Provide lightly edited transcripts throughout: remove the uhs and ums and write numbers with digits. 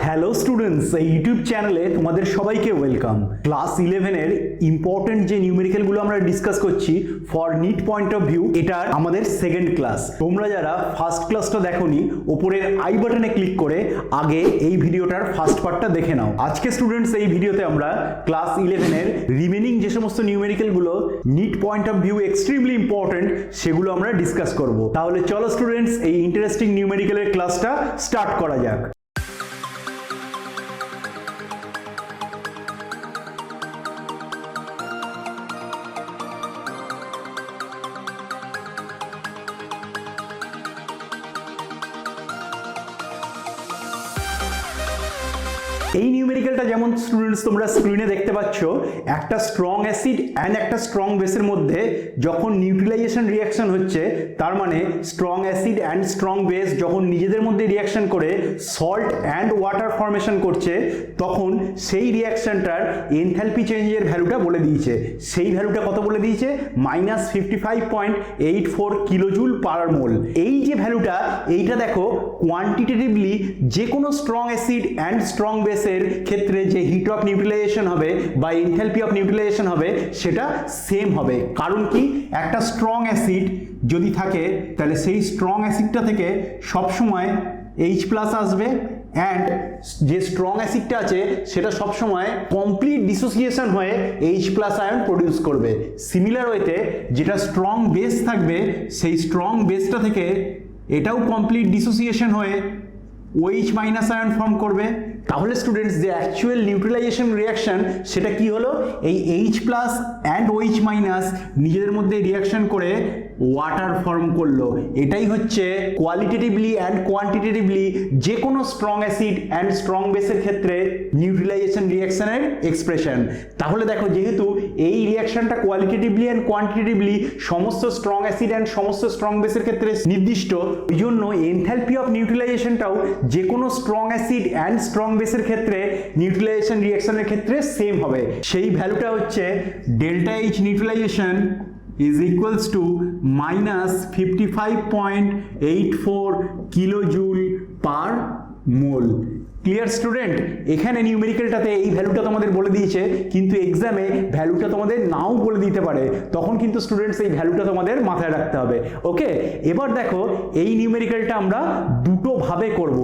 Hello students, এই YouTube চ্যানেলে তোমাদের সবাইকে ওয়েলকাম। ক্লাস 11 এর ইম্পর্টেন্ট যে নিউমেরিক্যালগুলো আমরা ডিসকাস করছি for NEET point of view, এটার আমাদের সেকেন্ড ক্লাস। তোমরা যারা ফার্স্ট ক্লাসটা দেখোনি, ওপরের আই বাটনে ক্লিক করে আগে এই ভিডিওটার ফার্স্ট পার্টটা দেখে নাও। আজকে স্টুডেন্টস এই ভিডিওতে আমরা ক্লাস 11 এর রিমেনিং যে সমস্ত নিউমেরিক্যালগুলো NEET point of view extremely important, সেগুলো আমরা ডিসকাস করব। তাহলে চলো স্টুডেন্টস, এই ইন্টারেস্টিং নিউমেরিক্যালের ক্লাসটা স্টার্ট করা যাক। এই নিউমেরিক্যালটা যেমন স্টুডেন্টস তোমরা স্ক্রিনে দেখতে পাচ্ছ, একটা স্ট্রং অ্যাসিড অ্যান্ড একটা স্ট্রং বেসের মধ্যে যখন নিউট্রিলাইজেশন রিঅ্যাকশন হচ্ছে, তার মানে strong acid and strong base যখন নিজেদের মধ্যে রিঅ্যাকশন করে সল্ট অ্যান্ড ওয়াটার ফর্মেশন করছে, তখন সেই রিঅ্যাকশনটার এনথালপি চেঞ্জের ভ্যালুটা বলে দিয়েছে। সেই ভ্যালুটা কত বলে দিয়েছে? -55.84 কিলোজুল পার মোল। এই যে ভ্যালুটা, এইটা দেখো কোয়ান্টিটেটিভলি যে কোনো strong acid and strong base এর ক্ষেত্রে যে হিট অফ নিউট্রিলাইজেশন হবে বা এনথালপি অফ নিউট্রিলাইজেশন হবে, সেটা সেম হবে। কারণ কি, একটা স্ট্রং অ্যাসিড যদি থাকে তাহলে সেই স্ট্রং অ্যাসিডটা থেকে সবসময় H+ আসবে, অ্যান্ড যে স্ট্রং অ্যাসিডটা আছে সেটা সবসময় কমপ্লিট ডিসোসিয়েশন হয়ে H+ আয়ন প্রডিউস করবে। সিমিলার ওয়েতে যেটা স্ট্রং বেস থাকবে, সেই স্ট্রং বেসটা থেকে এটাও কমপ্লিট ডিসোসিয়েশন হয়ে OH- আয়ন ফর্ম করবে। তাহলে স্টুডেন্টস, যে অ্যাকচুয়াল নিউট্রিলাইজেশন রিঅ্যাকশন সেটা কি হলো? এই H+ অ্যান্ড OH- নিজেদের মধ্যে রিঅ্যাকশন করে ওয়াটার ফর্ম করলো। এটাই হচ্ছে কোয়ালিটেটিভলি অ্যান্ড কোয়ান্টিটেটিভলি যে কোনো স্ট্রং অ্যাসিড অ্যান্ড স্ট্রং বেসের ক্ষেত্রে নিউট্রিলাইজেশন রিঅ্যাকশনের এক্সপ্রেশন। তাহলে দেখো, যেহেতু এই রিঅ্যাকশনটা কোয়ালিটেটিভলি অ্যান্ড কোয়ান্টিটেটিভলি সমস্ত স্ট্রং অ্যাসিড অ্যান্ড সমস্ত স্ট্রং বেসের ক্ষেত্রে নির্দিষ্ট, ওই জন্য এনথালপি অফ নিউট্রিলাইজেশনটাও যে কোনো স্ট্রং অ্যাসিড অ্যান্ড স্ট্রং বেসের ক্ষেত্রে নিউট্রিলাইজেশন রিঅ্যাকশনের ক্ষেত্রে সেম হবে। সেই ভ্যালুটা হচ্ছে ΔH নিউট্রিলাইজেশন is equals to -55.84 kilojoule per mole. Clear student? এখানে নিউমেরিক্যালটাতে এই ভ্যালুটা তোমাদের বলে দিয়েছে, কিন্তু এক্সামে ভ্যালুটা তোমাদের নাও বলে দিতে পারে। তখন কিন্তু স্টুডেন্টস এই ভ্যালুটা তোমাদের মাথায় রাখতে হবে। ওকে, এবার দেখো, এই নিউমেরিক্যালটা আমরা দুটো ভাবে করব।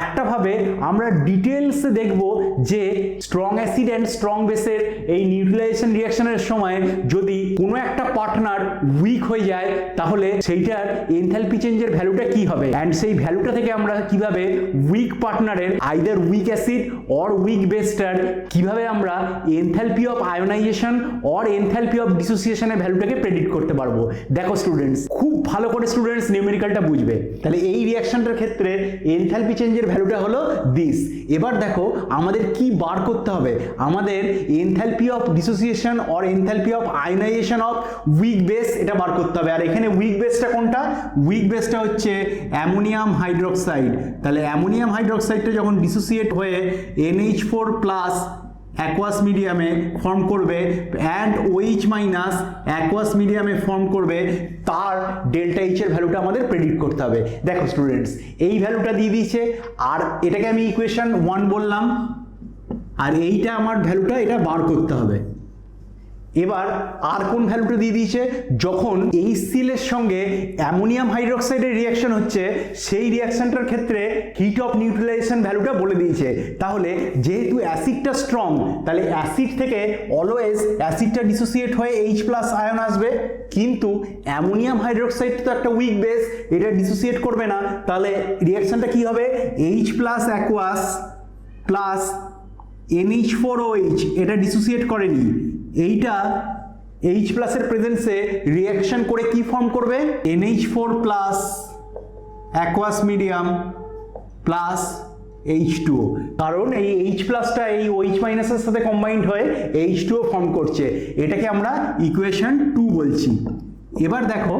একটা ভাবে আমরা ডিটেলসে দেখব যে স্ট্রং অ্যাসিড অ্যান্ড স্ট্রং বেসের এই নিউট্রিলাইজেশন রিঅ্যাকশনের সময় যদি কোনো একটা পার্টনার উইক হয়ে যায়, তাহলে সেইটার এনথালপি চেঞ্জের ভ্যালুটা কি হবে, অ্যান্ড সেই ভ্যালুটা থেকে আমরা কিভাবে উইক পার্টনারের either weak acid or weak বেসটার কিভাবে আমরা enthalpy of ionisation or enthalpy of ডিসোসিয়েশনের ভ্যালুটাকে প্রেডিক্ট করতে পারবো। দেখো স্টুডেন্টস, খুব ভালো করে স্টুডেন্টস নিউমেরিক্যালটা বুঝবে। তাহলে এই রিঅ্যাকশনটার ক্ষেত্রে এনথালপি চেঞ্জের ভ্যালুটা হলো দিস। এবার দেখো, আমাদের কি বার করতে হবে? আমাদের enthalpy of dissociation or enthalpy of ionisation of weak base, এটা বার করতে হবে। আর এখানে উইক বেসটা কোনটা? উইক বেসটা হচ্ছে অ্যামোনিয়াম হাইড্রোক্সাইড। তাহলে অ্যামোনিয়াম হাইড্রোক্সাইডটা যখন ডিসোসিয়েট হয়ে NH4+ অ্যাকোয়াস মিডিয়ামে ফর্ম করবে অ্যান্ড OH- অ্যাকোয়াস মিডিয়ামে ফর্ম করবে, তার ΔH এর ভ্যালুটা আমাদের প্রেডিক্ট করতে হবে। দেখো স্টুডেন্টস, এই ভ্যালুটা দিয়ে দিয়েছে, আর এটাকে আমি ইকুয়েশন 1 বললাম, আর এইটা আমার ভ্যালুটা, এটা বার করতে হবে। এবার আর কোন ভ্যালুটা দিয়ে দিয়েছে? যখন HCl এর সঙ্গে অ্যামোনিয়াম হাইড্রোক্সাইডের রিঅ্যাকশন হচ্ছে, সেই রিঅ্যাকশনটার ক্ষেত্রে হিট অফ নিউট্রিলাইজেশন ভ্যালুটা বলে দিয়েছে। তাহলে যেহেতু অ্যাসিডটা স্ট্রং, তাহলে অ্যাসিড থেকে অলওয়েজ অ্যাসিডটা ডিসোসিয়েট হয়ে H+ আয়ন আসবে, কিন্তু অ্যামোনিয়াম হাইড্রোক্সাইড তো একটা উইক বেস, এটা ডিসোসিয়েট করবে না। তাহলে রিঅ্যাকশনটা কি হবে? H+ অ্যাকোয়াস প্লাস NH4OH, এটা ডিসোসিয়েট করেনি, এইটা H+ এর প্রেজেন্সে রিঅ্যাকশন করে কি ফর্ম করবে? NH4+ aqueous medium plus H2O। কারণ এই H+টা এই OH- এর সাথে কম্বাইন্ড হয়ে H2O ফর্ম করছে। এটাকে আমরা ইকুয়েশন 2 বলছি। এবার দেখো,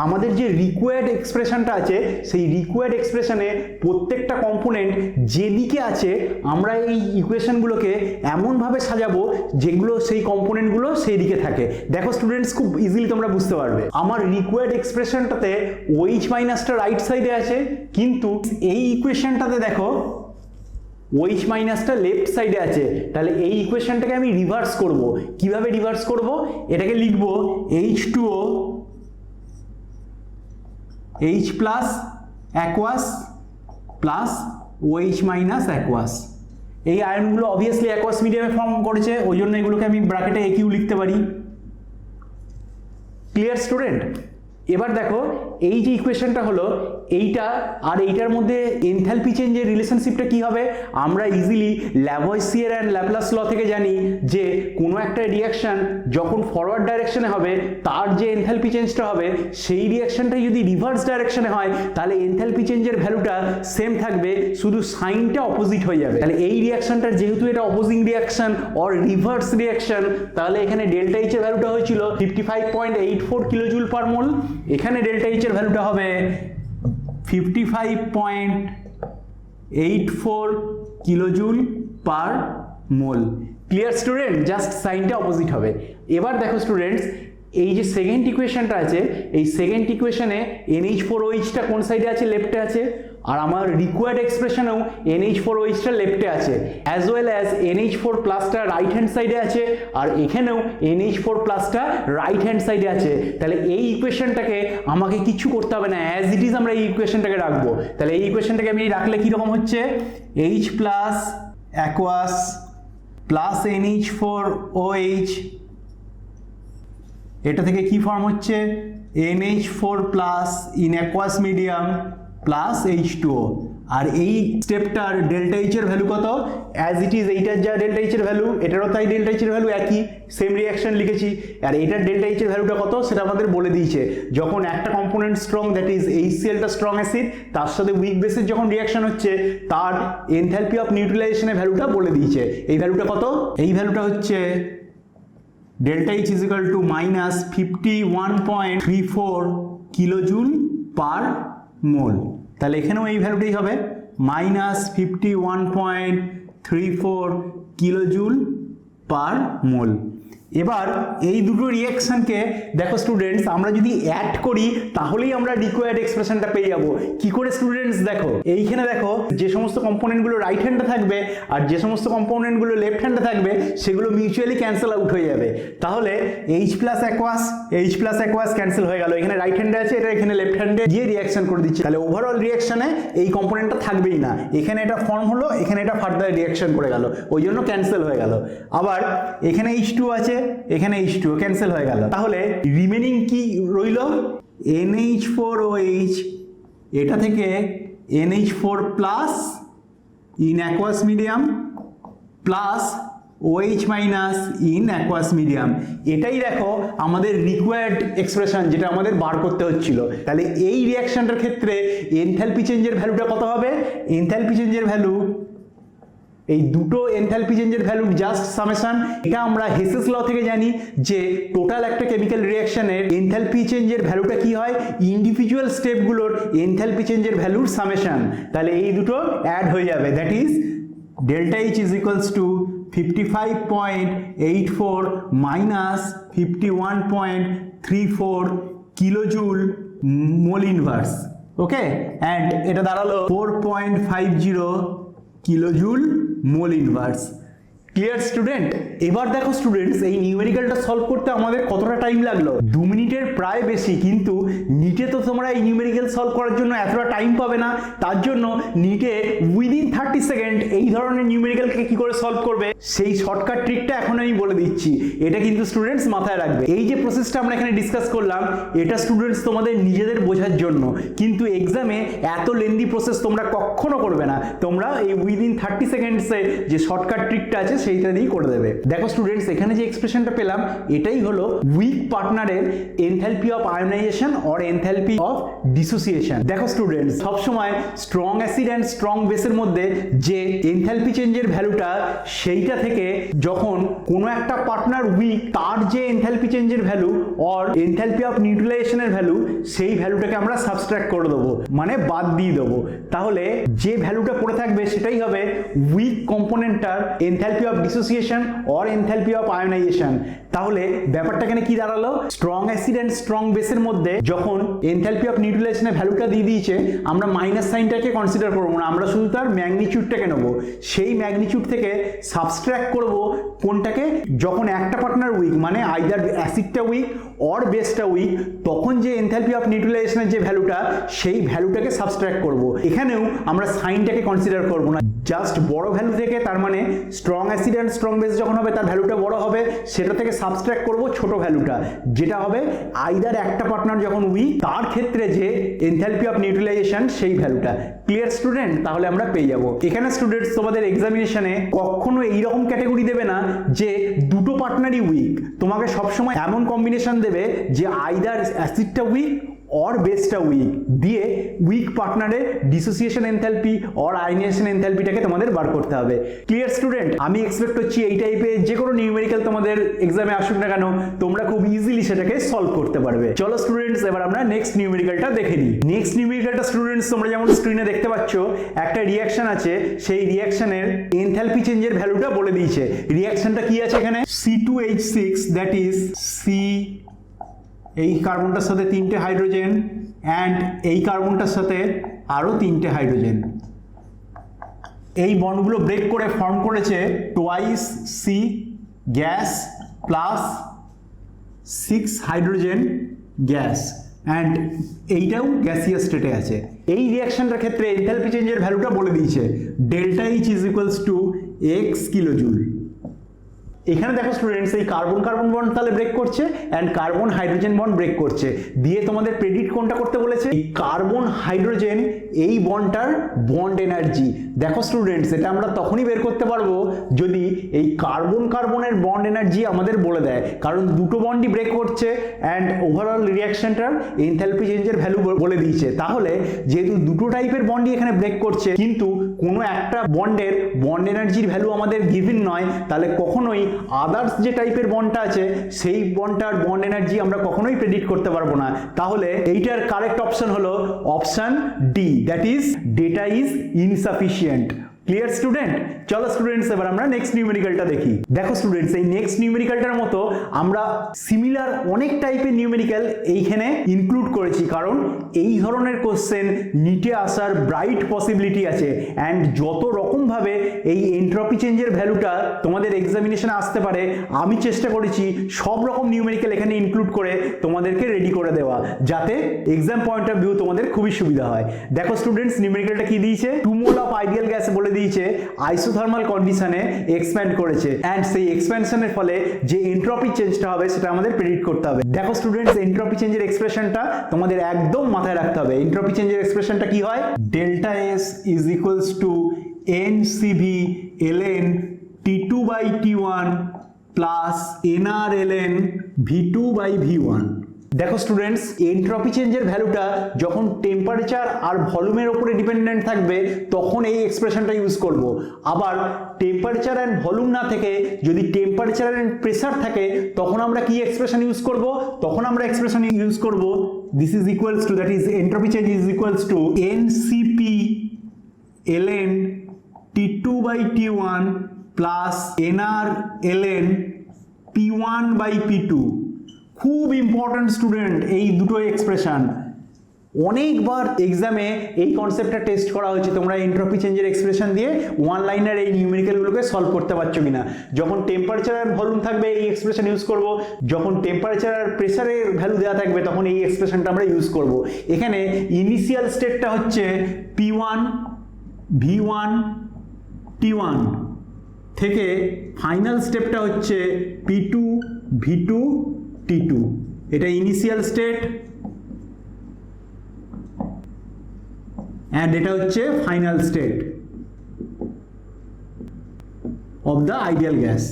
আমাদের যে রিকোয়ার্ড এক্সপ্রেশনটা আছে, সেই রিকোয়ার্ড এক্সপ্রেশনে প্রত্যেকটা কম্পোনেন্ট যেদিকে আছে, আমরা এই ইকুয়েশনগুলোকে এমনভাবে সাজাবো যেগুলো সেই কম্পোনেন্টগুলো সেই দিকে থাকে। দেখো স্টুডেন্টস, খুব ইজিলি তোমরা বুঝতে পারবে। আমার রিকোয়ার্ড এক্সপ্রেশনটাতে OH- টা রাইট সাইডে আছে, কিন্তু এই ইকুয়েশনটাতে দেখো OH মাইনাসটা লেফট সাইডে আছে, তাহলে এই ইকুয়েশনটাকে আমি রিভার্স করব। কিভাবে রিভার্স করব? এটাকে লিখব H2O H plus aqueous plus OH minus aqueous. এই আয়নগুলো অবভিয়াসলি অ্যাকোয়াস মিডিয়ামে ফর্ম করেছে, ওই জন্য এগুলোকে আমি ব্র্যাকেটে AQ লিখতে পারি। Clear student? এবার দেখো এই যে ইকুয়েশনটা হলো এইটা আর এইটার মধ্যে এনথালপি চেঞ্জের রিলেশনশিপটা কি হবে? আমরা ইজিলি ল্যাভয়েসিয়ার অ্যান্ড ল্যাপ্লাস ল থেকে জানি যে কোনো একটা রিঅ্যাকশন যখন ফরওয়ার্ড ডাইরেকশনে হবে তার যে এনথালপি চেঞ্জটা হবে সেই রিঅ্যাকশনটা যদি রিভার্স ডাইরেকশনে হয় তাহলে এনথালপি চেঞ্জের ভ্যালুটা সেম থাকবে, শুধু সাইনটা অপোজিট হয়ে যাবে। তাহলে এই রিঅ্যাকশনটার যেহেতু এটা opposing reaction or reverse reaction, তাহলে এখানে ডেল্টা এইচ এর ভ্যালুটা হয়েছিল 55.84 কিলোজুল পার মোল, এখানে ডেল্টা এইচ এর ভ্যালুটা হবে 55.84 kilojoule per mole. Clear student? Just সাইনটা অপোজিট হবে। এবার দেখো স্টুডেন্টস, এই যে সেকেন্ড ইকুয়েশনটা আছে, এই সেকেন্ড ইকুয়েশনে NH4OH-টা কোন সাইডে আছে? লেফটে আছে। আর আমার রিকোয়ার্ড এক্সপ্রেশনেও NH4OH-টা লেফটে আছে, অ্যাজ ওয়েল অ্যাজ NH4+টা রাইট হ্যান্ড সাইডে আছে, আর এখানেও NH4+টা রাইট হ্যান্ড সাইডে আছে। তাহলে এই ইকুয়েশনটাকে আমাকে কিছু করতে হবে না, অ্যাজ ইট ইজ আমরা এই ইকুয়েশনটাকে রাখবো। তাহলে এই ইকুয়েশনটাকে আমি রাখলে কীরকম হচ্ছে? H plus aqueous plus NH4OH, এটা থেকে কি ফর্ম হচ্ছে? NH4+ in aqueous medium plus H2O। আর এই স্টেপটার ডেল্টা এইচ এর ভ্যালু কত? অ্যাজ ইট ইজ এইটার যা ডেল্টা এইচ এর ভ্যালু, এটারও তাই ডেল্টা এইচ এর ভ্যালু একই, সেম রিঅ্যাকশন লিখেছি। আর এটার ডেল্টা এইচ এর ভ্যালুটা কত সেটা আমাদের বলে দিয়েছে, যখন একটা কম্পোনেন্ট স্ট্রং, দ্যাট ইজ HCl-টা স্ট্রং অ্যাসিড, তার সাথে উইক বেসের যখন রিঅ্যাকশন হচ্ছে তার এনথালপি অফ নিউট্রালাইজেশনের ভ্যালুটা বলে দিয়েছে। এই ভ্যালুটা কত? এই ভ্যালুটা হচ্ছে delta H is equal to minus 51.34 kilojoule per mole. তাহলে এখানেও এই ভ্যালুটাই হবে মাইনাস 51.34 কিলোজুল পার মোল। এবার এই দুটো রিঅ্যাকশনকে দেখো স্টুডেন্টস, আমরা যদি অ্যাড করি তাহলেই আমরা রিকোয়ার্ড এক্সপ্রেশনটা পেয়ে যাবো। কি করে স্টুডেন্টস? দেখো এইখানে দেখো যে সমস্ত কম্পোনেন্টগুলো রাইট হ্যান্ডে থাকবে আর যে সমস্ত কম্পোনেন্টগুলো লেফট হ্যান্ডে থাকবে সেগুলো মিউচুয়ালি ক্যান্সেল আউট হয়ে যাবে। তাহলে H প্লাস অ্যাকোয়াস ক্যান্সেল হয়ে গেল, এখানে রাইট হ্যান্ডে আছে, এটা এখানে লেফট হ্যান্ডে গিয়ে রিঅ্যাকশন করে দিচ্ছে। তাহলে ওভারঅল রিঅ্যাকশনে এই কম্পোনেন্টটা থাকবেই না, এখানে এটা ফর্ম হলো, এখানে এটা ফার্দার রিঅ্যাকশন করে গেল, ওই জন্য ক্যান্সেল হয়ে গেল। আবার এখানে H2 আছে, এখানে H2 ক্যান্সেল হয়ে গেল। তাহলে রিমেনিং কি রইল? NH4OH, এটা থেকে NH4+ in aqueous medium plus OH minus in aqueous medium. এটাই দেখো আমাদের রিকোয়ার্ড এক্সপ্রেশন, যেটা আমাদের বার করতে হচ্ছিল। তাহলে এই রিঅ্যাকশনটার ক্ষেত্রে এনথালপি চেঞ্জের ভ্যালুটা কত হবে? এনথালপি চেঞ্জের ভ্যালু, এই দুটো এনথালপি চেঞ্জের ভ্যালুর জাস্ট সামেশন। এটা আমরা হেসেস ল থেকে জানি যে টোটাল একটা কেমিক্যাল রিঅ্যাকশনের এনথালপি চেঞ্জের ভ্যালুটা কি হয়? ইন্ডিভিজুয়াল স্টেপগুলোর এনথালপি চেঞ্জের ভ্যালুর সামেশন। তাহলে এই দুটো অ্যাড হয়ে যাবে, that is delta H is equals two 55.84 minus 51.34 kilojoule mole inverse. Okay, and এটা দাঁড়ালো 4.50 কিলোজুল মোল ইনভার্স। Clear student? এবার দেখো স্টুডেন্টস, এই নিউমেরিক্যালটা সলভ করতে আমাদের কতটা টাইম লাগলো? 2 মিনিটের প্রায় বেশি। কিন্তু নিটে তো তোমরা এই নিউমেরিক্যাল সলভ করার জন্য এতটা টাইম পাবে না, তার জন্য নিটে উইদিন 30 সেকেন্ড এই ধরনের নিউমেরিক্যালকে কি করে সলভ করবে সেই শর্টকাট ট্রিকটা এখন আমি বলে দিচ্ছি। এটা কিন্তু স্টুডেন্টস মাথায় রাখবে। এই যে প্রসেসটা আমরা এখানে ডিসকাস করলাম, এটা স্টুডেন্টস তোমাদের নিজেদের বোঝার জন্য, কিন্তু এক্সামে এত লেন্দি প্রসেস তোমরা কখনো করবে না। তোমরা এই উইদিন 30 সেকেন্ডসে যে শর্টকাট ট্রিকটা আছে সেইটা দিয়েই করে দেবে। দেখো স্টুডেন্টস, এখানে যে এক্সপ্রেশনটা পেলাম এটাই হলো উইক পার্টনারের enthalpy of ionisation or enthalpy of dissociation. দেখো স্টুডেন্টস, সবসময় স্ট্রং অ্যাসিড অ্যান্ড স্ট্রং বেসের মধ্যে যে এনথালপি চেঞ্জের ভ্যালুটা, সেইটা থেকে যখন কোনো একটা পার্টনার উইক, তার যে এনথালপি চেঞ্জের ভ্যালু অর এনথালপি অফ নিউট্রালাইজেশনের ভ্যালু, সেই ভ্যালুটাকে আমরা সাবস্ট্রাক্ট করে দেবো, মানে বাদ দিয়ে দেবো। তাহলে যে ভ্যালুটা পড়ে থাকবে সেটাই হবে উইক কম্পোনেন্টটার enthalpy of dissociation or enthalpy of ionisation. তাহলে ব্যাপারটা এখানে কি দাঁড়ালো, স্ট্রং অ্যাসিড অ্যান্ড স্ট্রং বেসের মধ্যে যখন এনথালপি অফ নিউট্রালাইজেশনের ভ্যালুটা দিয়ে দিয়েছে, আমরা মাইনাস সাইনটাকে কনসিডার করবো না, আমরা শুধু তার ম্যাগনিটিউডটাকে নেবো। সেই ম্যাগনিটিউড থেকে সাবস্ট্রাক্ট করব কোনটাকে, যখন একটা পার্টনার উইক, মানে আইদার অ্যাসিডটা উইক অর বেসটা উইক, তখন যে এনথালপি অফ নিউট্রালাইজেশনের যে ভ্যালুটা, সেই ভ্যালুটাকে সাবস্ট্রাক্ট করব। এখানেও আমরা সাইনটাকে কনসিডার করব না, জাস্ট বড় ভ্যালু থেকে, তার মানে strong acid and strong base যখন হবে তার ভ্যালুটা বড় হবে, সেটা থেকে সাবস্ট্রাক্ট করব ছোট ভ্যালুটা, যেটা হবে আইদার একটা পার্টনার যখন উইক তার ক্ষেত্রে যে এনথালপি অফ নিউট্রালাইজেশন সেই ভ্যালুটা। Clear student? তাহলে আমরা পেয়ে যাব। এখানে স্টুডেন্টস তোমাদের এক্সামিনেশনে কখনো এইরকম ক্যাটাগরি দেবে না যে দুটো পার্টনারই উইক, তোমাকে সবসময় এমন কম্বিনেশন দেবে যে আইদার অ্যাসিডটা উইক অর বেসটা উইক, দিয়ে উইক পার্টনারের ডিসোসিয়েশন এনথালপি অর আয়নাইজেশন এনথালপিটাকে তোমাদের বার করতে হবে। Clear student? আমি এক্সপেক্ট করছি এই টাইপের যে কোনো নিউমেরিক্যাল তোমাদের এক্সামে আসুক না কেন, তোমরা খুব ইজিলি সেটাকে সলভ করতে পারবে। চলো স্টুডেন্টস, এবার আমরা নেক্সট নিউমেরিক্যালটা দেখে নিই। নেক্সট নিউমেরিক্যালটা স্টুডেন্টস তোমরা যেমন স্ক্রিনে দেখতে পাচ্ছ, একটা রিঅ্যাকশন আছে, সেই রিঅ্যাকশনের এনথালপি চেঞ্জের ভ্যালুটা বলে দিয়েছে। রিঅ্যাকশনটা কি আছে এখানে, C2H6 দ্যাট ইজ সি, এই কার্বনটার সাথে 3টে হাইড্রোজেন অ্যান্ড এই কার্বনটার সাথে আরও 3টে হাইড্রোজেন, এই বন্ডগুলো ব্রেক করে ফর্ম করেছে twice C gas plus 6 hydrogen gas, and এইটাও গ্যাসিয়াস স্টেটে আছে। এই রিঅ্যাকশনটার ক্ষেত্রে এনথালপি চেঞ্জের ভ্যালুটা বলে দিয়েছে, delta H is equals to x kilojoule. এখানে দেখো স্টুডেন্টস, এই কার্বন কার্বন বন্ড তাহলে ব্রেক করছে and carbon hydrogen bond break করছে, দিয়ে তোমাদের প্রেডিক্ট কোনটা করতে বলেছে, এই কার্বন হাইড্রোজেন এই বন্ডটার বন্ড এনার্জি। দেখো স্টুডেন্টস, এটা আমরা তখনই বের করতে পারবো যদি এই কার্বন কার্বনের বন্ড এনার্জি আমাদের বলে দেয়, কারণ দুটো বন্ডই ব্রেক করছে অ্যান্ড ওভারঅল রিঅ্যাকশনটার এনথালপি চেঞ্জের ভ্যালু বলে দিয়েছে। তাহলে যেহেতু দুটো টাইপের বন্ডই এখানে ব্রেক করছে, কিন্তু কোনো একটা বন্ডের বন্ড এনার্জির ভ্যালু আমাদের গিভেন নয়, তাহলে কখনোই আদার্স যে টাইপের বন্ডটা আছে সেই বন্ডটার বন্ড এনার্জি আমরা কখনোই প্রেডিক্ট করতে পারবো না। তাহলে এইটার কারেক্ট অপশন হলো option D, that is data is insufficient. Clear student? চলো স্টুডেন্টস, এবার আমরা নেক্সট নিউমেরিক্যালটা দেখি। দেখো স্টুডেন্টস, এই নেক্সট নিউমেরিক্যালটার মতো আমরা সিমিলার অনেক টাইপের নিউমেরিক্যাল এইখানে ইনক্লুড করেছি, কারণ এই ধরনের কোশ্চেন নিটে আসার ব্রাইট পসিবিলিটি আছে, অ্যান্ড যত রকমভাবে এই এন্ট্রপি চেঞ্জের ভ্যালুটা তোমাদের এক্সামিনেশনে আসতে পারে, আমি চেষ্টা করেছি সব রকম নিউমেরিক্যাল এখানে ইনক্লুড করে তোমাদেরকে রেডি করে দেওয়া, যাতে এক্সাম পয়েন্ট অফ ভিউ তোমাদের খুবই সুবিধা হয়। দেখো স্টুডেন্টস, নিউমেরিক্যালটা কি দিয়েছে, 2 মোল অফ আইডিয়াল গ্যাস বলে দিয়েছে আইসোথার্মাল কন্ডিশনে এক্সপ্যান্ড করেছে, অ্যান্ড সেই এক্সপ্যানশনের ফলে যে এন্ট্রপি চেঞ্জটা হবে সেটা আমাদের প্রেডিক্ট করতে হবে। দেখো স্টুডেন্টস, এন্ট্রপি চেঞ্জের এক্সপ্রেশনটা তোমাদের একদম মাথায় রাখতে হবে। এন্ট্রপি চেঞ্জের এক্সপ্রেশনটা কি হয়, delta S is equals two NCV ln T2 by T1 plus NR ln V2 by V1। দেখো স্টুডেন্টস, এন্ট্রপি চেঞ্জের ভ্যালুটা যখন টেম্পারেচার আর ভলিউমের উপরে ডিপেন্ডেন্ট থাকবে তখন এই এক্সপ্রেশনটা ইউজ করব। আবার টেম্পারেচার অ্যান্ড ভলিউম না থেকে যদি টেম্পারেচার অ্যান্ড প্রেসার থাকে, তখন আমরা কি এক্সপ্রেশন ইউজ করব, তখন আমরা এক্সপ্রেশন ইউজ করব this is equals two, that is entropy change is equals two NCP ln T2 by T1 plus NR ln P1 by P2। খুব ইম্পর্টেন্ট স্টুডেন্ট এই দুটো এক্সপ্রেশন, অনেকবার এক্সামে এই কনসেপ্টটা টেস্ট করা হয়েছে, তোমরা এন্ট্রপি চেঞ্জের এক্সপ্রেশন দিয়ে ওয়ান লাইনার এই নিউমেরিক্যালগুলোকে সলভ করতে পারছো কিনা। যখন টেম্পারেচার আর ভলিউম থাকবে এই এক্সপ্রেশন ইউজ করব, যখন টেম্পারেচার আর প্রেসারের ভ্যালু দেওয়া থাকবে তখন এই এক্সপ্রেশনটা আমরা ইউজ করব। এখানে ইনিশিয়াল স্টেটটা হচ্ছে P1 V1 T1 থেকে ফাইনাল স্টেপটা হচ্ছে P2 V2 T2। এটা ইনিশিয়াল স্টেট অ্যান্ড এটা হচ্ছে final state of the ideal gas.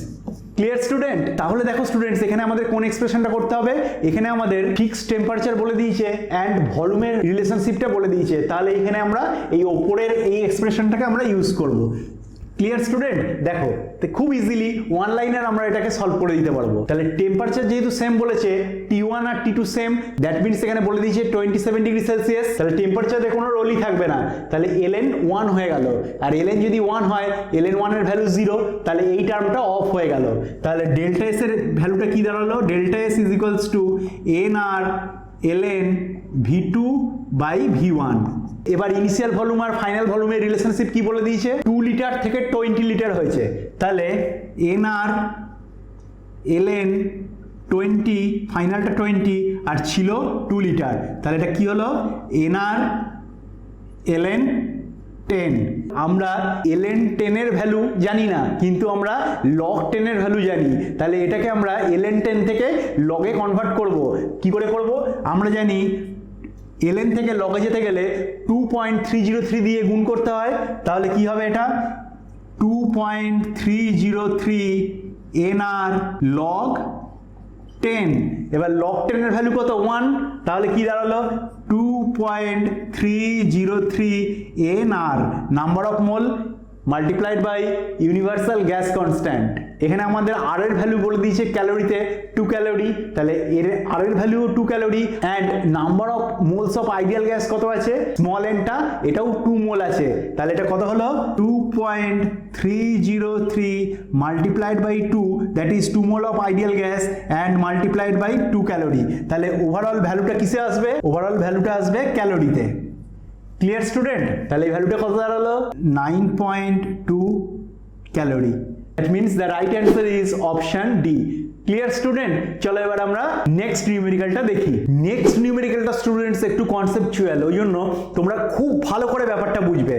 Clear student? তাহলে দেখো স্টুডেন্টস, এখানে আমাদের কোন এক্সপ্রেশনটা করতে হবে, এখানে আমাদের ফিক্সড টেম্পারেচার বলে দিয়েছে অ্যান্ড ভলিউমের রিলেশনশিপটা বলে দিয়েছে, তাহলে এখানে আমরা এই ওপরের এই এক্সপ্রেশনটাকে আমরা ইউজ করব। Clear student? দেখো তো খুব ইজিলি ওয়ান লাইনার আমরা এটাকে সলভ করে দিতে পারবো। তাহলে টেম্পারেচার যেহেতু সেম বলেছে, T1 R T2 same, that means এখানে বলে দিয়েছে 27 ডিগ্রি সেলসিয়াস, তাহলে টেম্পারেচারে কোনো রোলই থাকবে না, তাহলে ln 1 হয়ে গেল। আর ln যদি 1 হয়, ln 1 এর ভ্যালু 0, তাহলে এই টার্মটা অফ হয়ে গেল। তাহলে ডেল্টা এস এর ভ্যালুটা কি দাঁড়ালো? Delta S is equals to nr ln v2 by v1। এবার ইনিশিয়াল ভলিউম আর ফাইনাল ভলিউমের রিলেশনশিপ কি বলে দিয়েছে? 2 লিটার থেকে 20 লিটার হয়েছে, তাহলে nr ln 20, ফাইনালটা 20 আর ছিল 2 লিটার, তাহলে এটা কি হলো? nr ln 10। আমরা ln 10 এর ভ্যালু জানি না, কিন্তু আমরা log 10 এর ভ্যালু জানি, তাহলে এটাকে আমরা ln 10 থেকে লগে কনভার্ট করব। কি করে করব? আমরা জানি ln থেকে লগে যেতে গেলে 2.303 দিয়ে গুণ করতে হয়, তাহলে কি হবে এটা? 2.303 nr log 10। এবার log 10 এর ভ্যালু কত? 1, তাহলে কি দাঁড়ালো? 2.303 nr number of mole multiplied by universal gas constant. এখানে আমাদের আর এর ভ্যালু বলে দিয়েছে ক্যালোরিতে 2 ক্যালোরি, তাহলে এর আর এর value 2 calorie, and number of moles of ideal gas কত আছে? স্মল এনটা, এটাও 2 মোল আছে, তাহলে এটা কত হলো? 2.303 multiplied by 2, that is 2 mole of ideal gas and multiplied by 2 calorie. তাহলে ওভারঅল ভ্যালুটা কিসে আসবে? ওভারঅল ভ্যালুটা আসবে ক্যালোরিতে। Clear student? তাহলে এই ভ্যালুটা কত দাঁড়ালো? 9.2 calorie. That means the right answer is option D. Clear student? চলো এবার আমরা নেক্সট নিউমেরিক্যালটা দেখি। নেক্সট নিউমেরিক্যালটা স্টুডেন্টস একটু কনসেপচুয়াল, ওই জন্য তোমরা খুব ভালো করে ব্যাপারটা বুঝবে।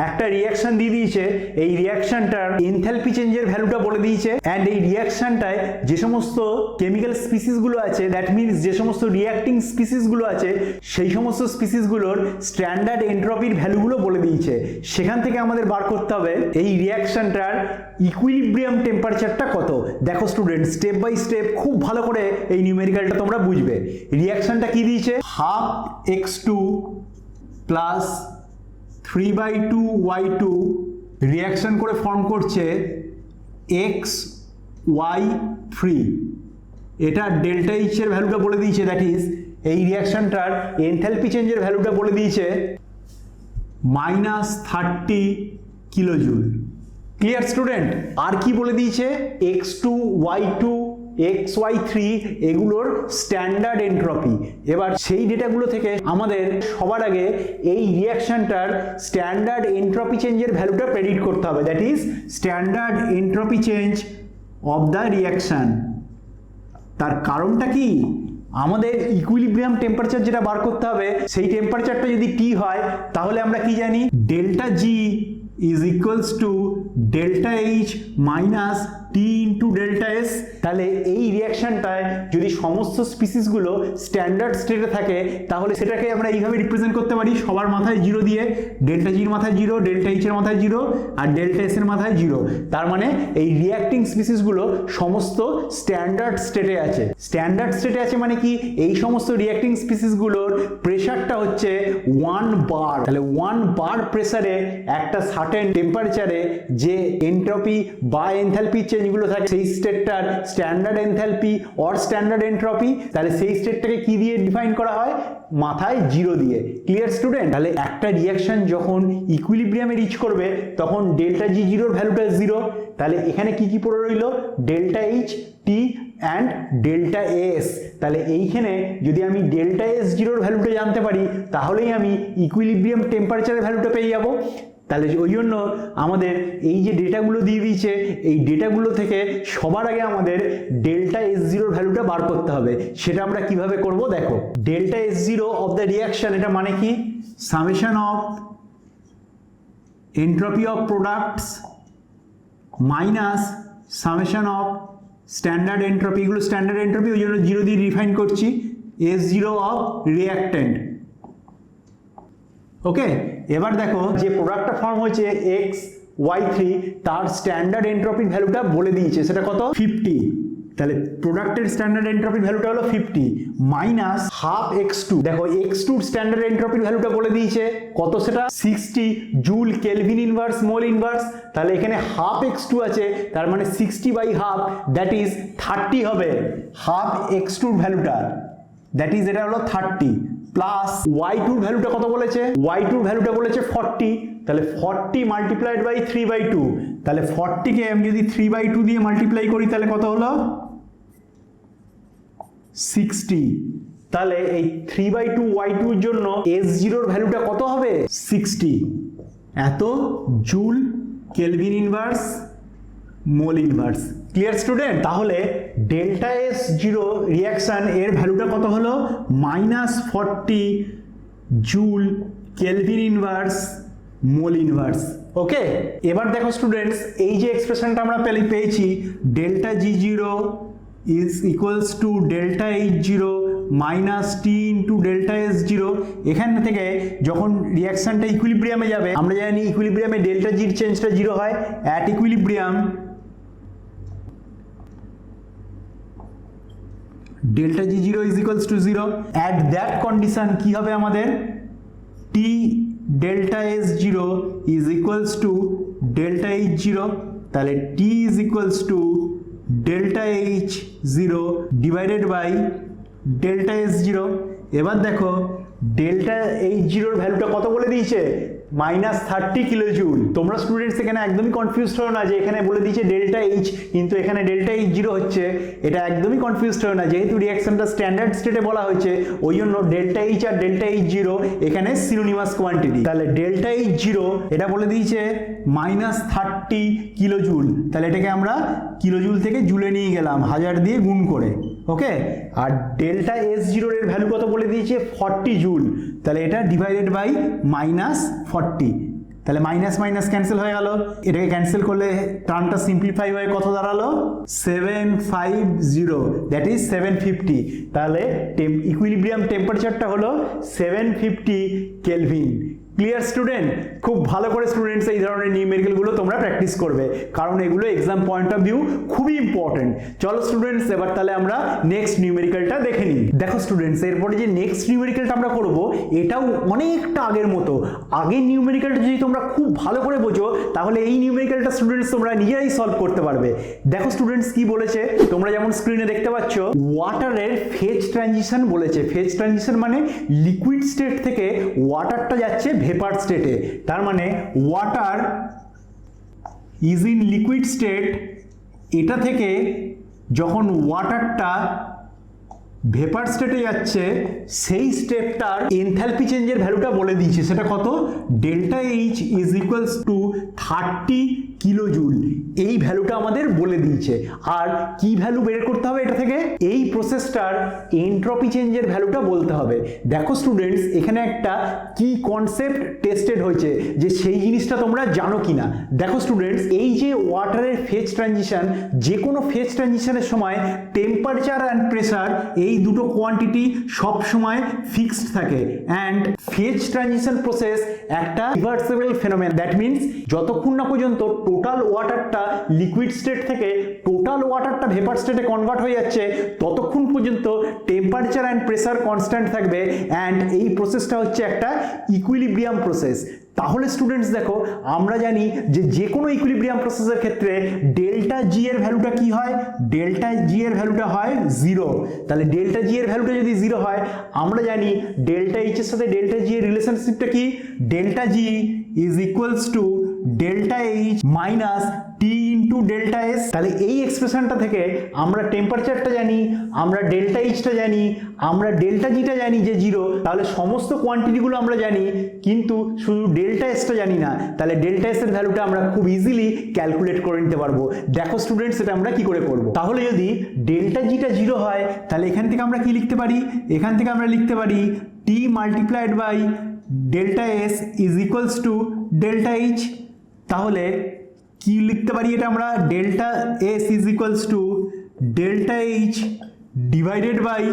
একটা রিয়াকশন দিয়ে দিয়েছে, এই রিয়াকশনটার এনথালপি চেঞ্জের ভ্যালুটা বলে দিয়েছে, অ্যান্ড এই রিয়াকশনটায় যে সমস্ত কেমিক্যাল স্পিসিসগুলো আছে, দ্যাট মিনস যে সমস্ত রিয়াক্টিং স্পিসিসগুলো আছে, সেই সমস্ত স্পিসিসগুলোর স্ট্যান্ডার্ড এন্ট্রপির ভ্যালুগুলো বলে দিয়েছে। সেখান থেকে আমাদের বার করতে হবে এই রিয়াকশনটার ইকুইলিব্রিয়াম টেম্পারেচারটা কত। দেখো স্টুডেন্ট, স্টেপ বাই স্টেপ খুব ভালো করে এই নিউমেরিক্যালটা তোমরা বুঝবে। রিয়াকশনটা কি দিয়েছে? Half x2 plus 3/2y2 reaction করে ফর্ম করছে xy3। এটা ডেল্টা এইচ এর ভ্যালুটা বলে দিয়েছে, দ্যাট ইজ এই রিয়াকশনটার এনথালপি চেঞ্জের ভ্যালুটা বলে দিয়েছে -30 কিলোজুল। Clear student? আর কি বলে দিয়েছে? x2 y2 xy3 এগুলোর স্ট্যান্ডার্ড এন্ট্রপি। এবার সেই ডেটাগুলো থেকে আমাদের সবার আগে এই রিয়াকশনটার স্ট্যান্ডার্ড এন্ট্রপি চেঞ্জের ভ্যালুটা প্রেডিক্ট করতে হবে, that is standard entropy change of the reaction. তার কারণটা কি? আমাদের ইকুইলিব্রিয়াম টেম্পারেচার যেটা বার করতে হবে, সেই টেম্পারেচারটা যদি টি হয়, তাহলে আমরা কি জানি? Delta G is equals to delta H minus T into delta S। তাহলে এই রিয়াকশনটায় যদি সমস্ত স্পিসিসগুলো স্ট্যান্ডার্ড স্টেটে থাকে, তাহলে সেটাকে আমরা এইভাবে রিপ্রেজেন্ট করতে পারি, সবার মাথায় 0 দিয়ে, ডেল্টা জির মাথায় 0, ডেল্টা এইচ এর মাথায় 0 আর ডেল্টা এস এর মাথায় 0। তার মানে এই রিয়াক্টিং স্পিসিসগুলো সমস্ত স্ট্যান্ডার্ড স্টেটে আছে। স্ট্যান্ডার্ড স্টেটে আছে মানে কি? এই সমস্ত রিয়াক্টিং স্পিসিসগুলোর প্রেশারটা হচ্ছে 1 বার। তাহলে 1 বার প্রেসারে একটা সার্টেন টেম্পারেচারে যে এন্ট্রপি বা এনথালপি চেঞ্জগুলো থাকে, সেই স্টেটটার standard enthalpy or standard entropy, তাহলে সেই স্টেটটাকে কি দিয়ে ডিফাইন করা হয়? মাথায় 0 দিয়ে। Clear student? তাহলে একটা রিয়াকশন যখন ইকুইলিব্রিয়ামে রিচ করবে, তখন ডেল্টা জি জিরোর ভ্যালুটা 0। তাহলে এখানে কি কি পড়ে রইল? Delta H, T and delta S. তাহলে এইখানে যদি আমি ডেল্টা এস জিরোর ভ্যালুটা জানতে পারি, তাহলেই আমি ইকুইলিব্রিয়াম টেম্পারেচারের ভ্যালুটা পেয়ে যাব। তাহলে ওই জন্য আমাদের এই যে ডেটাগুলো দিয়ে দিয়েছে, এই ডেটাগুলো থেকে সবার আগে আমাদের ডেল্টা এস জিরোর ভ্যালুটা বার করতে হবে। সেটা আমরা কিভাবে করব? দেখো, delta S zero of the reaction, এটা মানে কি? Summation of entropy of products minus summation of standard entropy. এগুলো স্ট্যান্ডার্ড এন্ট্রপি, ওই জন্য 0 দিয়ে ডিফাইন করছি, এস জিরো অফ রিয়াক্ট্যান্ট। ওকে, এবার দেখো যে প্রোডাক্টটা ফর্ম হয়েছে xy3, তার স্ট্যান্ডার্ড এন্ট্রপির ভ্যালুটা বলে দিয়েছে, সেটা কত? 50। তাহলে প্রোডাক্টের স্ট্যান্ডার্ড এন্ট্রপির ভ্যালুটা হলো 50 মাইনাস হাফ x2, দেখো x2 স্ট্যান্ডার্ড এন্ট্রপির ভ্যালুটা বলে দিয়েছে কত, সেটা 60 joule kelvin inverse mole inverse. তাহলে এখানে হাফ x2 আছে, তার মানে 60 বাই হাফ দ্যাট ইজ 30 হবে হাফ x2 ভ্যালুটা, দ্যাট ইজ এটা হলো 30 প্লাস y2 ভ্যালুটা কত বলেছে, y2 ভ্যালুটা বলেছে 40, তাহলে 40 মাল্টিপ্লাইড বাই 3/2, তাহলে 40 কে আমি যদি 3/2 দিয়ে মাল্টিপ্লাই করি তাহলে কত হলো 60, তাহলে এই 3/2 y2 এর জন্য s0 এর ভ্যালুটা কত হবে 60, এত joule kelvin inverse mole inverse. Clear student? তাহলে ডেল্টা এস জিরো রিয়াকশন এর ভ্যালুটা কত হলো -40 joule kelvin inverse mole inverse. Okay, এবার দেখো স্টুডেন্টস, এই যে এক্সপ্রেশনটা আমরা পেয়েছি delta G zero is equals to delta H zero minus T into delta S zero, এখান থেকে যখন রিয়াকশনটা ইকুইলিব্রিয়ামে যাবে, আমরা জানি ইকুইলিব্রিয়ামে ডেল্টা জির চেঞ্জটা জিরো হয়, at equilibrium delta G zero is equals to zero. At that condition কি হবে আমাদের, T delta S zero is equals to delta H zero, তাহলে T is equals to delta H zero divided by delta S zero. এবার দেখো delta H জিরোর ভ্যালুটা কত বলে দিয়েছে -30 কিলো জুল। তোমরা স্টুডেন্টস এখানে একদমই কনফিউজড হও না যে এখানে বলে দিয়েছে ডেল্টা এইচ কিন্তু এখানে ডেল্টা এইচ জিরো হচ্ছে, এটা একদমই কনফিউজড হও না, যেহেতু রিয়াকশনটা স্ট্যান্ডার্ড স্টেটে বলা হয়েছে ওই জন্য delta H R delta H zero এখানে সিনোনিমাস কোয়ান্টিটি। তাহলে ডেল্টা এইচ জিরো এটা বলে দিয়েছে -30 কিলো জুল, তাহলে এটাকে আমরা কিলো জুল থেকে জুলে নিয়ে গেলাম 1000 দিয়ে গুণ করে। ওকে, আর ডেল্টা এস জিরোর এর ভ্যালু কত বলে দিয়েছে 40 জুল, তাহলে এটা ডিভাইডেড বাই -40, তাহলে মাইনাস মাইনাস ক্যান্সেল হয়ে গেল, এটাকে ক্যান্সেল করলে টার্মটা সিম্পলিফাই হয়ে কত দাঁড়ালো 750, দ্যাট ইজ 750, তাহলে ইকুইলিব্রিয়াম টেম্পারেচারটা হলো 750 কেলভিন। Clear student? খুব ভালো করে স্টুডেন্টস এই ধরনের নিউমেরিক্যালগুলো তোমরা প্র্যাকটিস করবে, কারণ এগুলো এক্সাম পয়েন্ট অফ ভিউ খুবই ইম্পর্টেন্ট। চলো স্টুডেন্টস, এবার তাহলে আমরা নেক্সট নিউমেরিক্যালটা দেখে নিই। দেখো স্টুডেন্টস, এরপরে যে নেক্সট নিউমেরিক্যালটা আমরা করব এটাও অনেকটা আগের মতো। আগের নিউমেরিক্যালটা যদি তোমরা খুব ভালো করে বোঝো তাহলে এই নিউমেরিক্যালটা স্টুডেন্টস তোমরা নিজেরাই সলভ করতে পারবে। দেখো স্টুডেন্টস কি বলেছে, তোমরা যেমন স্ক্রিনে দেখতে পাচ্ছ ওয়াটারের ফেজ ট্রানজিশন বলেছে। ফেজ ট্রানজিশন মানে লিকুইড স্টেট থেকে ওয়াটারটা যাচ্ছে ভেপার স্টেটে, তার মানে water is in liquid state, এটা থেকে যখন ওয়াটারটা ভেপার স্টেটে যাচ্ছে সেই স্টেপটার এনথালপি চেঞ্জের ভ্যালুটা বলে দিয়েছে, সেটা কত delta H is equals two 30 kilo joule, এই ভ্যালুটা আমাদের বলে দিয়েছে। আর কি ভ্যালু বের করতে হবে এটা থেকে, এই প্রসেসটার এন্ট্রপি চেঞ্জের ভ্যালুটা বলতে হবে। দেখো স্টুডেন্টস, এখানে একটা কি কনসেপ্ট টেস্টেড হয়েছে যে সেই জিনিসটা তোমরা জানো কিনা। দেখো স্টুডেন্টস, এই যে ওয়াটারের ফেজ ট্রানজিশন, যে কোনো ফেজ ট্রানজিশনের সময় টেম্পারেচার অ্যান্ড প্রেসার এই দুটো কোয়ান্টিটি সব সময় ফিক্সড থাকে, অ্যান্ড ফেজ ট্রানজিশন প্রসেস একটা রিভার্সিবল ফেনোমেন, দ্যাট মিনস যতক্ষণ না পর্যন্ত টোটাল ওয়াটারটা লিকুইড স্টেট থেকে টোটাল ওয়াটারটা ভেপার স্টেটে কনভার্ট হয়ে যাচ্ছে ততক্ষণ পর্যন্ত টেম্পারেচার অ্যান্ড প্রেসার কনস্ট্যান্ট থাকবে, অ্যান্ড এই প্রসেসটা হচ্ছে একটা ইকুইলিব্রিয়াম প্রসেস। তাহলে স্টুডেন্টস দেখো, আমরা জানি যে কোনো ইকুইলিব্রিয়াম প্রসেসের ক্ষেত্রে ডেল্টা জি এর ভ্যালুটা কি হয়, ডেল্টা জি এর ভ্যালুটা হয় 0। তাহলে ডেল্টা জি এর ভ্যালুটা যদি 0 হয়, আমরা জানি ডেল্টা এইচ এর সাথে ডেল্টা জি এর রিলেশনশিপটা কি, delta G is equals to delta H minus T into delta S. তাহলে এই এক্সপ্রেশনটা থেকে আমরা টেম্পারেচারটা জানি, আমরা ডেল্টা এইচটা জানি, আমরা ডেল্টা জিটা জানি যে 0, তাহলে সমস্ত কোয়ান্টিটিগুলো আমরা জানি, কিন্তু শুধু ডেল্টা এসটা জানি না। তাহলে ডেল্টা এস এর ভ্যালুটা আমরা খুব ইজিলি ক্যালকুলেট করে নিতে পারবো। দেখো স্টুডেন্টস, এটা আমরা কি করে করব, তাহলে যদি ডেল্টা জিটা 0 হয় তাহলে এখান থেকে আমরা কি লিখতে পারি, এখান থেকে আমরা লিখতে পারি T multiplied by delta S is equals to delta H. তাহলে কি লিখতে পারি এটা আমরা, delta S is equals to delta H divided by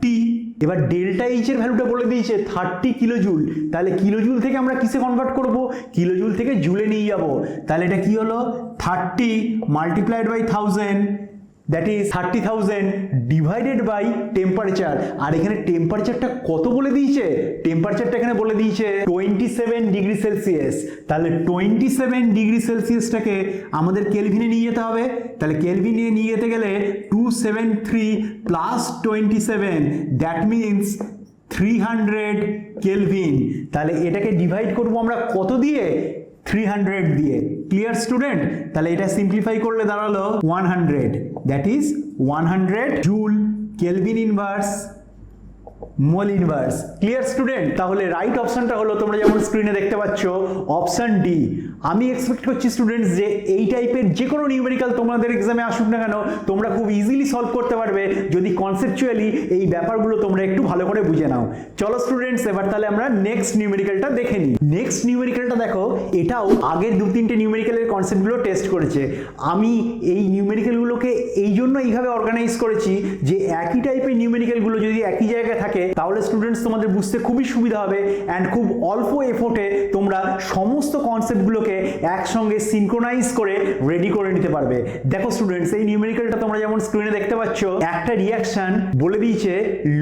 T. এবার ডেল্টা এইচ এর ভ্যালুটা বলে দিয়েছে 30 কিলো জুল, তাহলে কিলো জুল থেকে আমরা কিসে কনভার্ট করব, কিলো জুল থেকে জুলে নিয়ে যাব। তাহলে এটা কি হলো 30 multiplied by 1000 that is 30,000 divided by temperature. আর এখানে টেম্পারেচারটা কত বলে দিয়েছে? টেম্পারেচারটা এখানে বলে দিয়েছে 27 ডিগ্রি সেলসিয়াস। তাহলে 27 ডিগ্রি সেলসিয়াসটাকে আমাদের কেলভিনে নিয়ে যেতে হবে। তাহলে কেলভিনে নিয়ে যেতে গেলে 273 প্লাস 27, দ্যাট মিনস 300 কেলভিন। তাহলে এটাকে ডিভাইড করব আমরা কত দিয়ে? 300 দিয়ে। Clear student? তাহলে এটা সিম্পলিফাই করলে দাঁড়ালো 100, that is 100 joule kelvin inverse mole inverse. Clear student? তাহলে রাইট অপশনটা হলো তোমরা যেমন স্ক্রিনে দেখতে পাচ্ছ অপশন ডি। আমি এক্সপেক্ট করছি স্টুডেন্টস যে এই টাইপের যে কোনো নিউমেরিক্যাল তোমাদের এক্সামে আসুক না কেন তোমরা খুব ইজিলি সলভ করতে পারবে যদি কনসেপচুয়ালি এই ব্যাপারগুলো তোমরা একটু ভালো করে বুঝে নাও। চলো স্টুডেন্টস এবার তাহলে আমরা নেক্সট নিউমেরিক্যালটা দেখে নিই। নেক্সট নিউমেরিক্যালটা দেখো, এটাও আগের 2-3টে নিউমেরিক্যালের কনসেপ্টগুলো টেস্ট করেছে। আমি এই নিউমেরিক্যালগুলোকে এই জন্য এইভাবে অর্গানাইজ করেছি যে একই টাইপের নিউমেরিক্যালগুলো যদি একই জায়গায় থাকে তাহলে স্টুডেন্টস তোমাদের বুঝতে খুবই সুবিধা হবে অ্যান্ড খুব অল্প এফোর্টে তোমরা সমস্ত কনসেপ্টগুলোকে একসঙ্গে সিনক্রোনাইজ করে রেডি করে নিতে পারবে। দেখো স্টুডেন্টস, এই নিউমেরিক্যালটা তোমরা যেমন স্ক্রিনে দেখতে পাচ্ছ, একটা রিঅ্যাকশন বলে দিয়েছে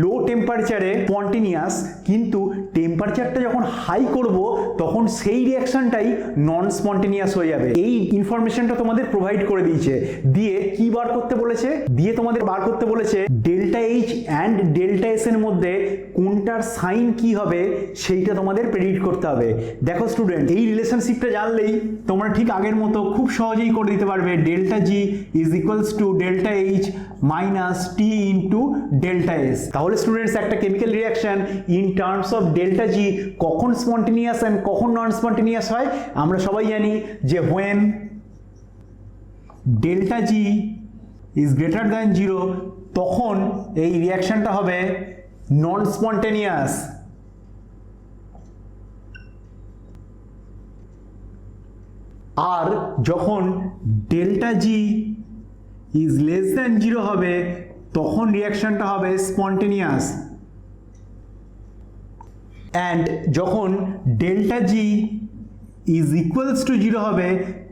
লো টেম্পারেচারে স্পন্টেনিয়াস, কিন্তু টেম্পারেচারটা যখন হাই করব তখন সেই রিঅ্যাকশনটাই নন স্পন্টেনিয়াস হয়ে যাবে। এই ইনফরমেশনটা তোমাদের প্রোভাইড করে দিয়েছে। দিয়ে কি বার করতে বলেছে? দিয়ে তোমাদের বার করতে বলেছে delta H and delta S এর মধ্যে কোনটার সাইন কি হবে সেইটা তোমাদের প্রেডিক্ট করতে হবে। দেখো স্টুডেন্ট, এই রিলেশনশিপটা জানলেই তোমরা ঠিক আগের মতো খুব সহজেই করে দিতে পারবে। Delta G is equals to delta H minus T into delta S. তাহলে স্টুডেন্টস, একটা chemical reaction in terms of delta জি কখন স্পন্টেনিয়াস অ্যান্ড কখন নন স্পন্টেনিয়াস হয় আমরা সবাই জানি যে when delta G is greater than 0 তখন এই রিয়াকশনটা হবে নন স্পন্টেনিয়াস। আর যখন delta G is less than 0 হবে তখন রিয়াকশনটা হবে স্পন্টেনিয়াস। অ্যান্ড যখন delta G is equals two 0 হবে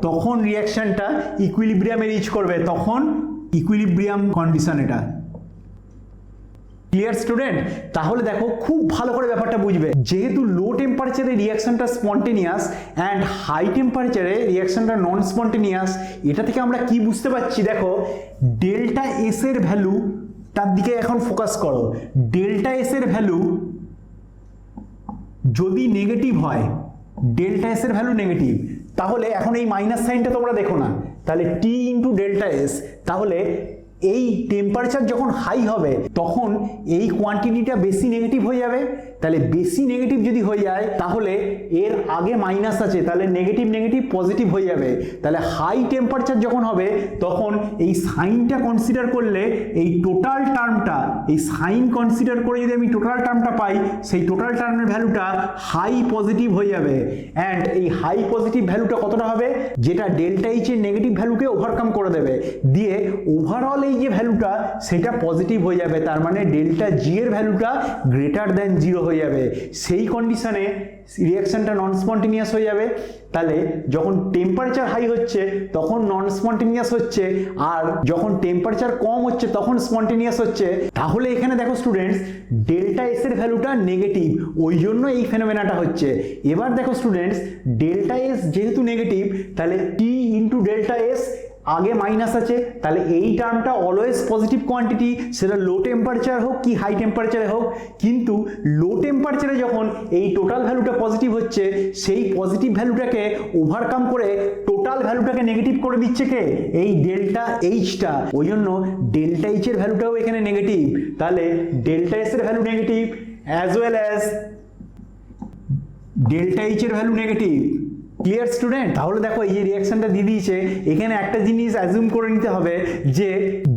তখন রিয়াকশনটা ইকুইলিব্রিয়ামে রিচ করবে, তখন ইকুইলিব্রিয়াম কন্ডিশন এটা। Clear student? তাহলে দেখো খুব ভালো করে ব্যাপারটা বুঝবে। যেহেতু লো টেম্পারেচারে রিয়াকশনটা স্পন্টেনিয়াস অ্যান্ড হাই টেম্পারেচারে রিয়াকশনটা নন স্পন্টেনিয়াস, এটা থেকে আমরা কি বুঝতে পারছি? দেখো ডেল্টা এস এর ভ্যালু তার দিকে এখন ফোকাস করো। ডেল্টা এস এর ভ্যালু যদি নেগেটিভ হয়, ডেল্টা এস এর ভ্যালু নেগেটিভ, তাহলে এখন এই মাইনাস সাইনটা তোমরা দেখো না, তাহলে টি ইন্টু ডেল্টা এস। তাহলে এই টেম্পারেচার যখন হাই হবে তখন এই কোয়ান্টিটিটা বেশি নেগেটিভ হয়ে যাবে। তাহলে বেশি নেগেটিভ যদি হয়ে যায় তাহলে এর আগে মাইনাস আছে, তাহলে নেগেটিভ নেগেটিভ পজিটিভ হয়ে যাবে। তাহলে হাই টেম্পারেচার যখন হবে তখন এই সাইনটা কনসিডার করলে এই টোটাল টার্মটা, এই সাইন কনসিডার করে যদি আমি টোটাল টার্মটা পাই সেই টোটাল টার্মের ভ্যালুটা হাই পজিটিভ হয়ে যাবে। অ্যান্ড এই হাই পজিটিভ ভ্যালুটা কতটা হবে? যেটা ডেল্টা এইচ এর নেগেটিভ ভ্যালুকে ওভারকাম করে দেবে, দিয়ে ওভারঅল এই যে ভ্যালুটা সেটা পজিটিভ হয়ে যাবে। তার মানে ডেল্টা জি এর ভ্যালুটা গ্রেটার দ্যান 0 হয়ে যাবে। সেই কন্ডিশনে রিয়াকশনটা নন স্পন্টেনিয়াস হয়ে যাবে। তাহলে যখন টেম্পারেচার হাই হচ্ছে তখন নন স্পন্টেনিয়াস হচ্ছে, আর যখন টেম্পারেচার কম হচ্ছে তখন স্পন্টেনিয়াস হচ্ছে। তাহলে এখানে দেখো স্টুডেন্টস, ডেল্টা এস এর ভ্যালুটা নেগেটিভ, ওই জন্য এই ফেনোমেনাটা হচ্ছে। এবার দেখো স্টুডেন্টস, ডেল্টা এস যেহেতু নেগেটিভ তাহলে টি ইন্টু ডেল্টা এস আগে মাইনাস আছে, তাহলে এই টার্মটা অলওয়েজ পজিটিভ কোয়ান্টিটি, সেটা লো টেম্পারেচার হোক কি হাই টেম্পারেচারে হোক। কিন্তু লো টেম্পারেচারে যখন এই টোটাল ভ্যালুটা পজিটিভ হচ্ছে, সেই পজিটিভ ভ্যালুটাকে ওভারকাম করে টোটাল ভ্যালুটাকে নেগেটিভ করে দিচ্ছে কে? এই ডেল্টা এইচটা। ওই জন্য ডেল্টা এইচ এর ভ্যালুটাও এখানে নেগেটিভ। তাহলে ডেল্টা এস এর value negative as well as delta H এর ভ্যালু নেগেটিভ। Clear student? তাহলে দেখো এই যে রিয়াকশনটা দিয়ে দিয়েছে, এখানে একটা জিনিস অ্যাজিউম করে নিতে হবে যে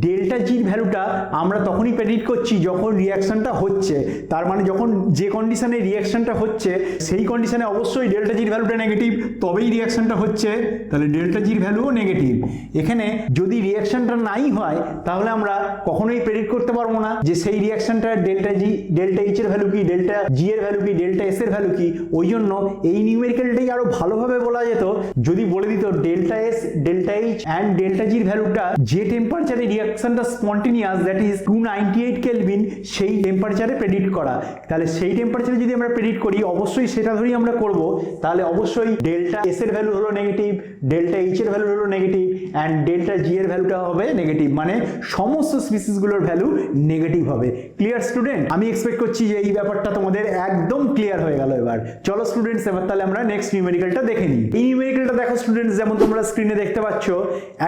ডেল্টা ডেল্টা জির ভ্যালুটা আমরা তখনই প্রেডিক্ট করছি যখন রিয়াকশনটা হচ্ছে, তার মানে যখন যে কন্ডিশনে রিয়াকশনটা হচ্ছে সেই কন্ডিশনে অবশ্যই ডেল্টা জির ভ্যালুটা নেগেটিভ, তবেই রিয়াকশনটা হচ্ছে, তাহলে ডেল্টা জির ভ্যালুও নেগেটিভ। এখানে যদি রিয়াকশনটা নাই হয় তাহলে আমরা কখনোই প্রেডিক্ট করতে পারবো না যে সেই রিয়াকশনটা ডেল্টা জি, ডেল্টা এইচ এর ভ্যালু কি, ডেল্টা জি এর ভ্যালু কি, ডেল্টা এস এর ভ্যালু কি। ওই জন্য এই নিউমেরিক্যালটাই আরো ভালোভাবে বলা যেত যদি বলে দিত delta S, delta H and delta জির ভ্যালুটা যে টেম্পারেচারে রিয়াকশনটা স্পন্টেনিয়াস, দ্যাট ইজ 298 কেলভিন, সেই টেম্পারেচারে প্রেডিক্ট করা। তাহলে সেই টেম্পারেচারে যদি আমরা প্রেডিক্ট করি অবশ্যই সেটা ধরেই আমরা করব, তাহলে অবশ্যই ডেল্টা এস এর ভ্যালু হলো নেগেটিভ, ডেল্টা এইচ এর ভ্যালু হলো নেগেটিভ অ্যান্ড ডেল্টা জি এর ভ্যালুটা হবে নেগেটিভ, মানে সমস্ত স্পিসিসগুলোর ভ্যালু নেগেটিভ হবে। Clear student? আমি এক্সপেক্ট করছি যে এই ব্যাপারটা তোমাদের একদম ক্লিয়ার হয়ে গেল। এবার চলো স্টুডেন্টস, এবার তাহলে আমরা নেক্সট নিউমেরিক্যালটা দেখে নিই। এই নিউমেরিক্যালটা দেখো স্টুডেন্টস, যেমন তোমরা স্ক্রিনে দেখতে পাচ্ছ,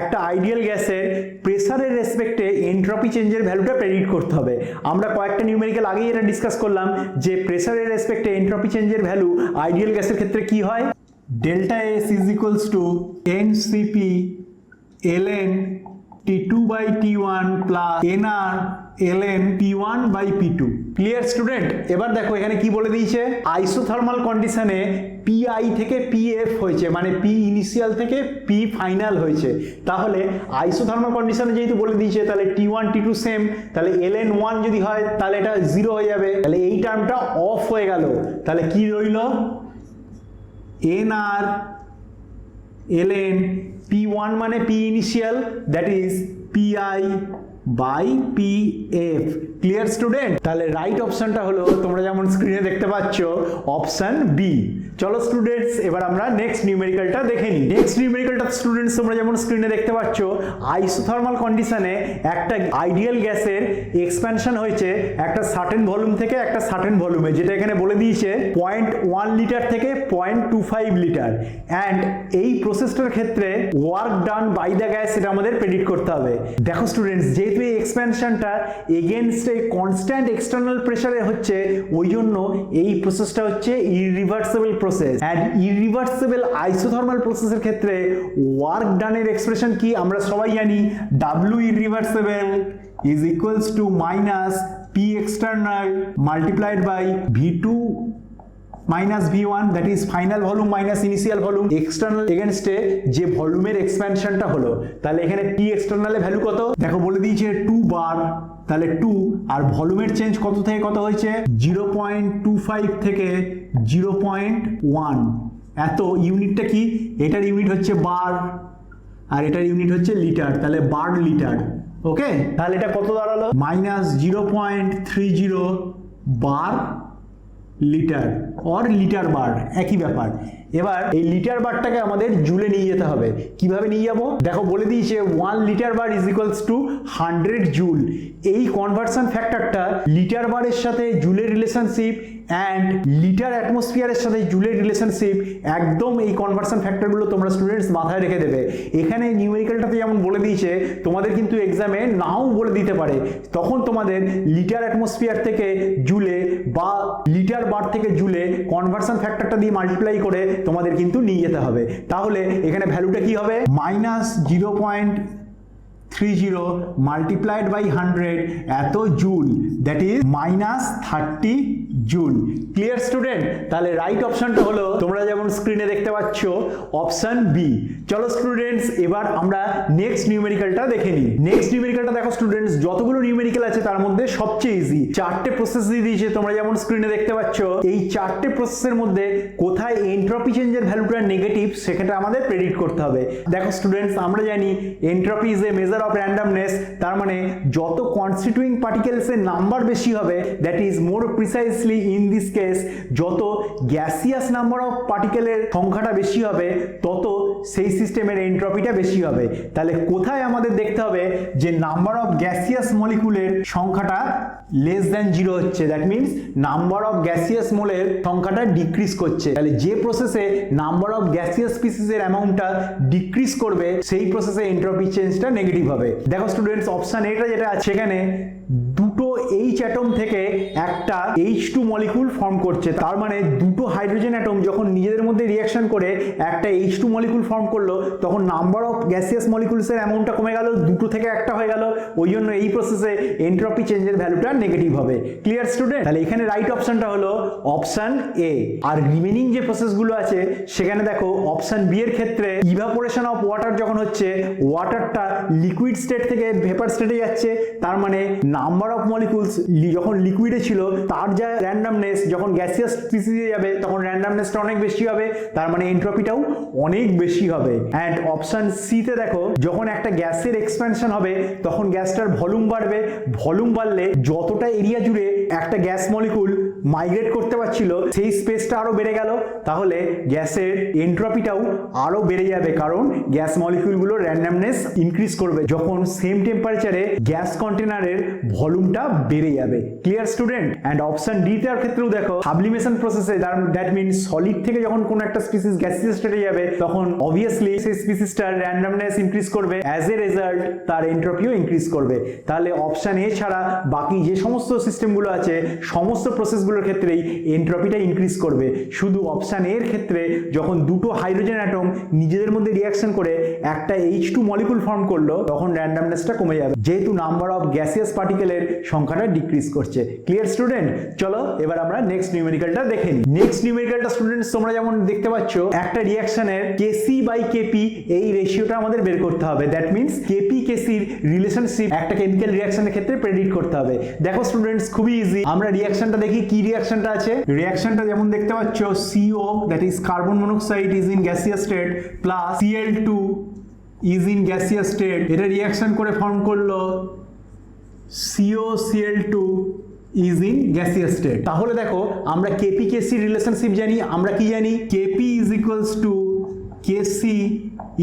একটা আইডিয়াল গ্যাসের প্রেসারের রেসপেক্টে এন্ট্রপি চেঞ্জের ভ্যালুটা প্রেডিক্ট করতে হবে। আমরা কয়েকটা নিউমেরিক্যাল আগেই এটা ডিসকাস করলাম যে প্রেসারের রেসপেক্টে এন্ট্রপি চেঞ্জের ভ্যালু আইডিয়াল গ্যাসের ক্ষেত্রে কি হয়, delta S is equals two NCP ln T2 by T1 plus nr ln P1 by P2। Clear student? এবার দেখো এখানে কি বলে দিয়েছে, আইসোথার্মাল কন্ডিশনে PI থেকে PF হয়েছে, মানে P ইনিশিয়াল থেকে P ফাইনাল হয়েছে। তাহলে আইসোথার্মাল কন্ডিশনে যেহেতু বলে দিয়েছে তাহলে T1 T2 সেম, তাহলে ln 1 যদি হয় তাহলে এটা 0 হয়ে যাবে, তাহলে এই টার্মটা অফ হয়ে গেল। তাহলে কি রইল, nr ln P1 মানে P initial, that is PI by PF। Clear student? তাহলে রাইট অপশনটা হলো তোমরা যেমন স্ক্রিনে দেখতে পাচ্ছ অপশন বি। চলো স্টুডেন্টস, এবার আমরা নেক্সট নিউমেরিক্যালটা দেখে নিই। নেক্সট নিউমেরিক্যালটা স্টুডেন্টস তোমরা যেমন স্ক্রিনে দেখতে পাচ্ছ, আইসোথার্মাল কন্ডিশনে একটা আইডিয়াল গ্যাসের এক্সপ্যানশন হয়েছে একটা সার্টেন ভলিউম থেকে একটা সার্টেন ভলিউমে, যেটা এখানে বলে দিয়েছে 0.1 লিটার থেকে 0.25 লিটার। অ্যান্ড এই প্রসেসটার ক্ষেত্রে work done by the gas এটা আমাদের প্রেডিক্ট করতে হবে। দেখো স্টুডেন্টস, যেহেতু এই এক্সপ্যানশনটা এগেনস্ট এ কনস্ট্যান্ট এক্সটার্নাল প্রেসারে হচ্ছে, ওই জন্য এই প্রসেসটা হচ্ছে irreversible process. And irreversible isothermal প্রসেসের ক্ষেত্রে ওয়ার্ক ডানের এক্সপ্রেশন কি আমরা সবাই জানি, W irreversible is equals to minus P external multiplied by V2 minus V1, that is final volume minus initial volume, external against এ যে ভলিউমের এক্সপ্যানশনটা হলো। তাহলে এখানে P external এর ভ্যালু কত দেখো বলে দিয়েছে 2 বার, তাহলে 2, আর ভলিউমের চেঞ্জ কত থেকে কত হয়েছে 0.25 থেকে 0.1। এত ইউনিটটা কি, এটার ইউনিট হচ্ছে বার আর এটার ইউনিট হচ্ছে লিটার, তাহলে বার লিটার। ওকে, তাহলে এটা কত দাঁড়ালো, -0.30 বার লিটার অর লিটার বার, একই ব্যাপার। এবার এই লিটার বারটাকে আমাদের জুলে নিয়ে যেতে হবে। কিভাবে নিয়ে যাব দেখো বলে দিয়েছে 1 litre bar is equals two 100 joule. এই কনভার্সন ফ্যাক্টরটা লিটার বারের সাথে জুলের রিলেশনশিপ অ্যান্ড লিটার অ্যাটমসফিয়ারের সাথে জুলের রিলেশনশিপ, একদম এই কনভার্সন ফ্যাক্টরগুলো তোমরা স্টুডেন্টস মাথায় রেখে দেবে। এখানে নিউমেরিক্যালটাতে যেমন বলে দিয়েছে, তোমাদের কিন্তু এক্সামে নাও বলে দিতে পারে, তখন তোমাদের লিটার অ্যাটমসফিয়ার থেকে জুলে বা লিটার বার থেকে জুলে কনভার্সন ফ্যাক্টরটা দিয়ে মাল্টিপ্লাই করে তোমাদের কিন্তু নিয়ে যেতে হবে। তাহলে এখানে ভ্যালুটা কি হবে, -0.30 multiplied by 100 এত joule, that is -30 joule. Clear student? তাহলে রাইট অপশনটা হলো তোমরা যেমন স্ক্রিনে দেখতে পাচ্ছ অপশন বি। চলো স্টুডেন্টস, এবার আমরা নেক্সট নিউমেরিক্যালটা দেখে নিই। নেক্সট নিউমেরিক্যালটা দেখো স্টুডেন্টস, যতগুলো নিউমেরিক্যাল আছে তার মধ্যে সবচেয়ে ইজি, 4টে প্রসেস দিয়ে দিয়েছে তোমরা যেমন স্ক্রিনে দেখতে পাচ্ছ। এই 4টে প্রসেসের মধ্যে কোথায় এন্ট্রপি চেঞ্জের ভ্যালুটা নেগেটিভ সেটা আমাদের প্রেডিক্ট করতে হবে। দেখো স্টুডেন্টস, আমরা জানি entropy is a measure of randomness, তার মানে যত কনস্টিটিউইং পার্টিকেলসের নাম্বার বেশি হবে, that is more precisely in this case যত গ্যাসিয়াস নাম্বার অফ পার্টিকেলের সংখ্যাটা বেশি হবে তত সেই সিস্টেমের এন্ট্রপিটা বেশি হবে। তাহলে কোথায় আমাদের দেখতে হবে যে নাম্বার অফ গ্যাসিয়াস মলিকুলের সংখ্যাটা লেস দ্যান 0 হচ্ছে, that means number of gaseous মোলের সংখ্যাটা ডিক্রিজ করছে। তাহলে যে প্রসেসে নাম্বার অফ গ্যাসিয়াস স্পিসিসের অ্যামাউন্টটা ডিক্রিজ করবে সেই প্রসেসে এন্ট্রপি চেঞ্জটা নেগেটিভ হবে। দেখো স্টুডেন্টস, অপশন এটা যেটা আছে সেখানে দুটো H অ্যাটম থেকে একটা H2 মলিকুল ফর্ম করছে। তার মানে দুটো হাইড্রোজেন অ্যাটম যখন নিজেদের মধ্যে রিঅ্যাকশন করে একটা H2 মলিকুল ফর্ম করলো, তখন নাম্বার অফ গ্যাসিয়াস মলিকুলসের অ্যামাউন্টটা কমে গেল, দুটো থেকে একটা হয়ে গেল। ওই জন্য এই প্রসেসে এনট্রপি চেঞ্জের ভ্যালুটা নেগেটিভ হবে। Clear student? তাহলে এখানে রাইট অপশনটা হলো অপশন এ। আর রিমেনিং যে প্রসেসগুলো আছে সেখানে দেখো অপশন বি এর ক্ষেত্রে ইভাপোরেশন অফ ওয়াটার যখন হচ্ছে, ওয়াটারটা লিকুইড স্টেট থেকে ভেপার স্টেটে যাচ্ছে, তার মানে নাম্বার অফ মলিকুলস যখন লিকুইডে ছিল তার যা র্যান্ডমনেস যখন গ্যাসিয়াস স্পিসিসে যাবে তখন র্যান্ডমনেসটা অনেক বেশি হবে, তার মানে এনট্রপিটাও অনেক বেশি হবে। অ্যান্ড অপশন সি তে দেখো যখন একটা গ্যাসের এক্সপ্যানশন হবে তখন গ্যাসটার ভলিউম বাড়বে, ভলিউম বাড়লে যতটা এরিয়া জুড়ে একটা গ্যাস মলিকুল মাইগ্রেট করতে পারছিল সেই স্পেসটা আরো বেড়ে গেল, তাহলে গ্যাসের এনট্রপিটাও আরো বেড়ে যাবে, কারণ গ্যাস মলিকুলগুলো র্যান্ডমনেস ইনক্রিজ করবে যখন সেম টেম্পারেচারে গ্যাস কন্টেনারের ভলিউমটা বেড়ে যাবে। Clear student? And option D তার ক্ষেত্রেও দেখো সাবলিমেশন প্রসেসে, দ্যাট মিনস সলিড থেকে যখন কোনো একটা স্পিসিস গ্যাসিয়াস স্টেটে যাবে তখন অবভিয়াসলি সেই স্পিসিসটার র্যান্ডমনেস ইনক্রিজ করবে, অ্যাজ এ রেজাল্ট তার এনট্রপিও ইনক্রিজ করবে। তাহলে অপশন এ ছাড়া বাকি যে সমস্ত সিস্টেমগুলো আছে সমস্ত প্রসেসগুলোর ক্ষেত্রেই এনট্রপিটা ইনক্রিজ করবে। শুধু অপশন এর ক্ষেত্রে যখন দুটো হাইড্রোজেন অ্যাটম নিজেদের মধ্যে রিঅ্যাকশন করে একটা H2 মলিকুল ফর্ম করলো তখন র্যান্ডমনেসটা কমে যাবে, যেহেতু নাম্বার অফ গ্যাসিয়াস পার্টিকেলের সংখ্যাটা ডিক্রিজ করছে। Clear student? চলো এবার আমরা নেক্সট নিউমেরিক্যালটা দেখে নিই। নেক্সট নিউমেরিক্যালটা স্টুডেন্টস তোমরা যেমন দেখতে পাচ্ছ, একটা রিঅ্যাকশনের Kc/Kp এই রেশিওটা আমাদের বের করতে হবে। দ্যাট মিনস Kp Kcর রিলেশনশিপ একটা কেমিক্যাল রিঅ্যাকশনের ক্ষেত্রে প্রেডিক্ট করতে হবে। দেখো স্টুডেন্টস খুবই ইজি, আমরা রিঅ্যাকশনটা দেখি কি রিঅ্যাকশনটা আছে। রিঅ্যাকশনটা যেমন দেখতে পাচ্ছ, CO that is carbon monoxide is in gaseous state plus Cl2 is in gaseous state, এটা রিঅ্যাকশন করে ফর্ম করলো COCl2 is in gaseous state. তাহলে দেখো আমরা Kp Kc রিলেশনশিপ জানি, আমরা কি জানি? Kp is equals two Kc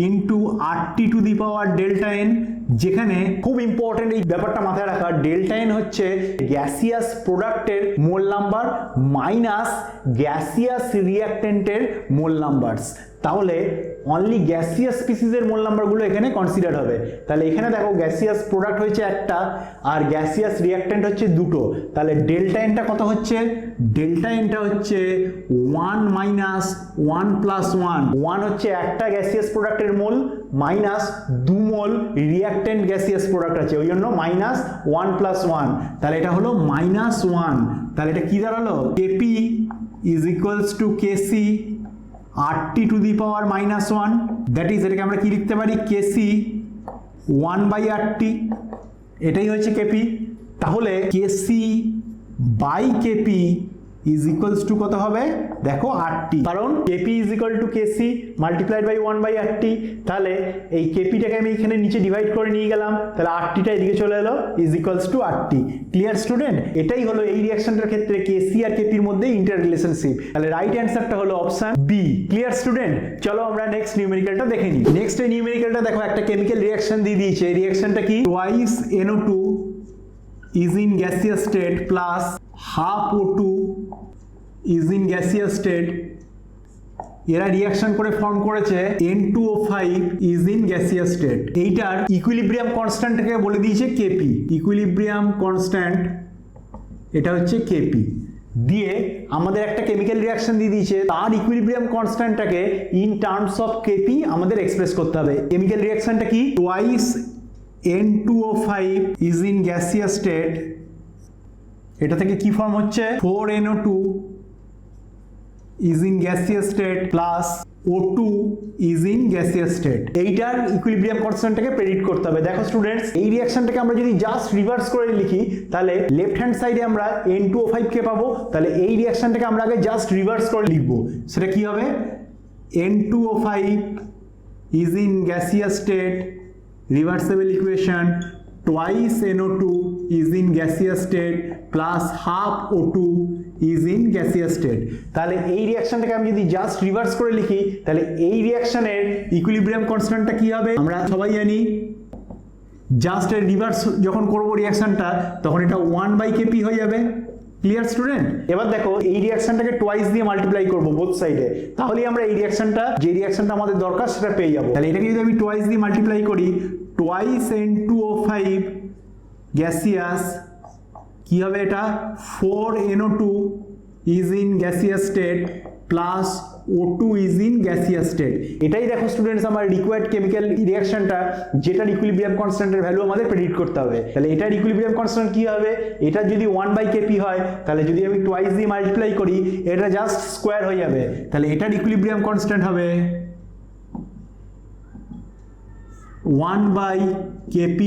into RT to the power delta n, যেখানে খুব ইম্পর্টেন্ট এই ব্যাপারটা মাথায় রাখা, ডেল্টা n হচ্ছে গ্যাসিয়াস প্রোডাক্টের মোল নাম্বার মাইনাস গ্যাসিয়াস রিঅ্যাক্টেন্টের মোল নাম্বারস। তাহলে অনলি গ্যাসিয়াস স্পিসিসের মোল নাম্বারগুলো এখানে কনসিডার হবে। তাহলে এখানে দেখো গ্যাসিয়াস প্রোডাক্ট হচ্ছে একটা আর গ্যাসিয়াস রিঅ্যাক্টেন্ট হচ্ছে দুটো, তাহলে ডেল্টা এনটা কত হচ্ছে? ডেল্টা এনটা হচ্ছে 1 মাইনাস 1 প্লাস 1, 1 হচ্ছে একটা গ্যাসিয়াস প্রোডাক্টের মোল মাইনাস 2 মোল রিঅ্যাক্টেন্ট গ্যাসিয়াস প্রোডাক্ট আছে, ওই জন্য মাইনাস 1 প্লাস 1, তাহলে এটা হলো মাইনাস 1। তাহলে এটা কি দাঁড়ালো? Kp is equals two Kc RT to the power minus 1, that is এটাকে আমরা কি লিখতে পারি? Kc 1/RT, এটাই হচ্ছে Kp। তাহলে Kc/Kp ইজ ইকুয়ালস টু কত হবে? দেখো RT, কারণ Kp is equal to Kc multiplied by 1/RT। তাহলে এই Kpটাকে আমি এখানে নিচে ডিভাইড করে নিয়ে গেলাম, তাহলে RTটা এদিকে চলে এলো, is equals two RT। Clear student? এটাই হলো এই রিঅ্যাকশনটার ক্ষেত্রে Kc আর Kpর মধ্যে ইন্টার রিলেশনশিপ। তাহলে রাইট অ্যান্সারটা হলো অপশন বি। Clear student? চলো আমরা নেক্সট নিউমেরিক্যালটা দেখে নিই। নেক্সট এই নিউমেরিক্যালটা দেখো একটা কেমিক্যাল রিঅ্যাকশন দিয়ে দিয়েছে। এই রিঅ্যাকশনটা কি? Twice NO2 is in gaseous state plus half O2 is in gaseous state, এরা রিঅ্যাকশন করে ফর্ম করেছে N2O5 is in gaseous state। এইটার ইকুইলিব্রিয়াম কনস্ট্যান্টকে বলে দিয়েছে Kp, ইকুইলিব্রিয়াম কনস্ট্যান্ট এটা হচ্ছে Kp, দিয়ে আমাদের একটা কেমিক্যাল রিঅ্যাকশন দিয়ে দিয়েছে, তার ইকুইলিব্রিয়াম কনস্ট্যান্টটাকে ইন টার্মস অফ Kp আমাদের এক্সপ্রেস করতে হবে। কেমিক্যাল রিঅ্যাকশনটা কি? Twice N2O5 is in gaseous state, এটা থেকে কি ফর্ম হচ্ছে? 4NO2 is in gaseous state plus O2 is in gaseous state। এইটার ইকুইলিব্রিয়াম কনস্ট্যান্টটাকে প্রেডিক্ট করতে হবে। দেখো স্টুডেন্টস, এই রিঅ্যাকশনটাকে আমরা যদি জাস্ট রিভার্স করে লিখি তাহলে লেফট হ্যান্ড সাইডে আমরা N2O5 কে পাবো, তাহলে এই রিঅ্যাকশনটাকে আমরা আগে জাস্ট রিভার্স করে লিখবো। সেটা কি হবে? N2O5 is in gaseous state, reversible equation, twice NO2 is in gaseous state plus half O2 is in gaseous state। তাহলে এই রিঅ্যাকশনটাকে আমি যদি জাস্ট রিভার্স করে লিখি তাহলে এই রিঅ্যাকশনের ইকুইলিব্রিয়াম কনস্ট্যান্টটা কি হবে? আমরা সবাই জানি জাস্ট রিভার্স যখন করব রিঅ্যাকশনটা তখন এটা 1/Kp হয়ে যাবে। Clear student? এবার দেখো এই রিঅ্যাকশনটাকে টুয়াইস দিয়ে মাল্টিপ্লাই করব বোথ সাইডে, তাহলেই আমরা এই রিঅ্যাকশনটা, যে রিঅ্যাকশনটা আমাদের দরকার সেটা পেয়ে যাবো। তাহলে এটাকে যদি আমি টুয়াইস দিয়ে মাল্টিপ্লাই করি, টুয়াইস N2O5 গ্যাসিয়াস কি হবে এটা 4NO2 is in gaseous state plus O2 is in gaseous state. এটাই দেখো স্টুডেন্টস আমার রিকোয়ার্ড কেমিক্যাল রিঅ্যাকশনটা, যেটার ইকুইলিব্রিয়াম কনস্ট্যান্টের ভ্যালু আমাদের প্রেডিক্ট করতে হবে। তাহলে এটার ইকুইলিব্রিয়াম কনস্ট্যান্ট কি হবে, এটা যদি 1/Kp হয় তাহলে যদি আমি টুয়াইস দিয়ে মাল্টিপ্লাই করি এটা জাস্ট স্কোয়ার হয়ে যাবে, তাহলে এটার ইকুইলিব্রিয়াম কনস্ট্যান্ট হবে 1/Kp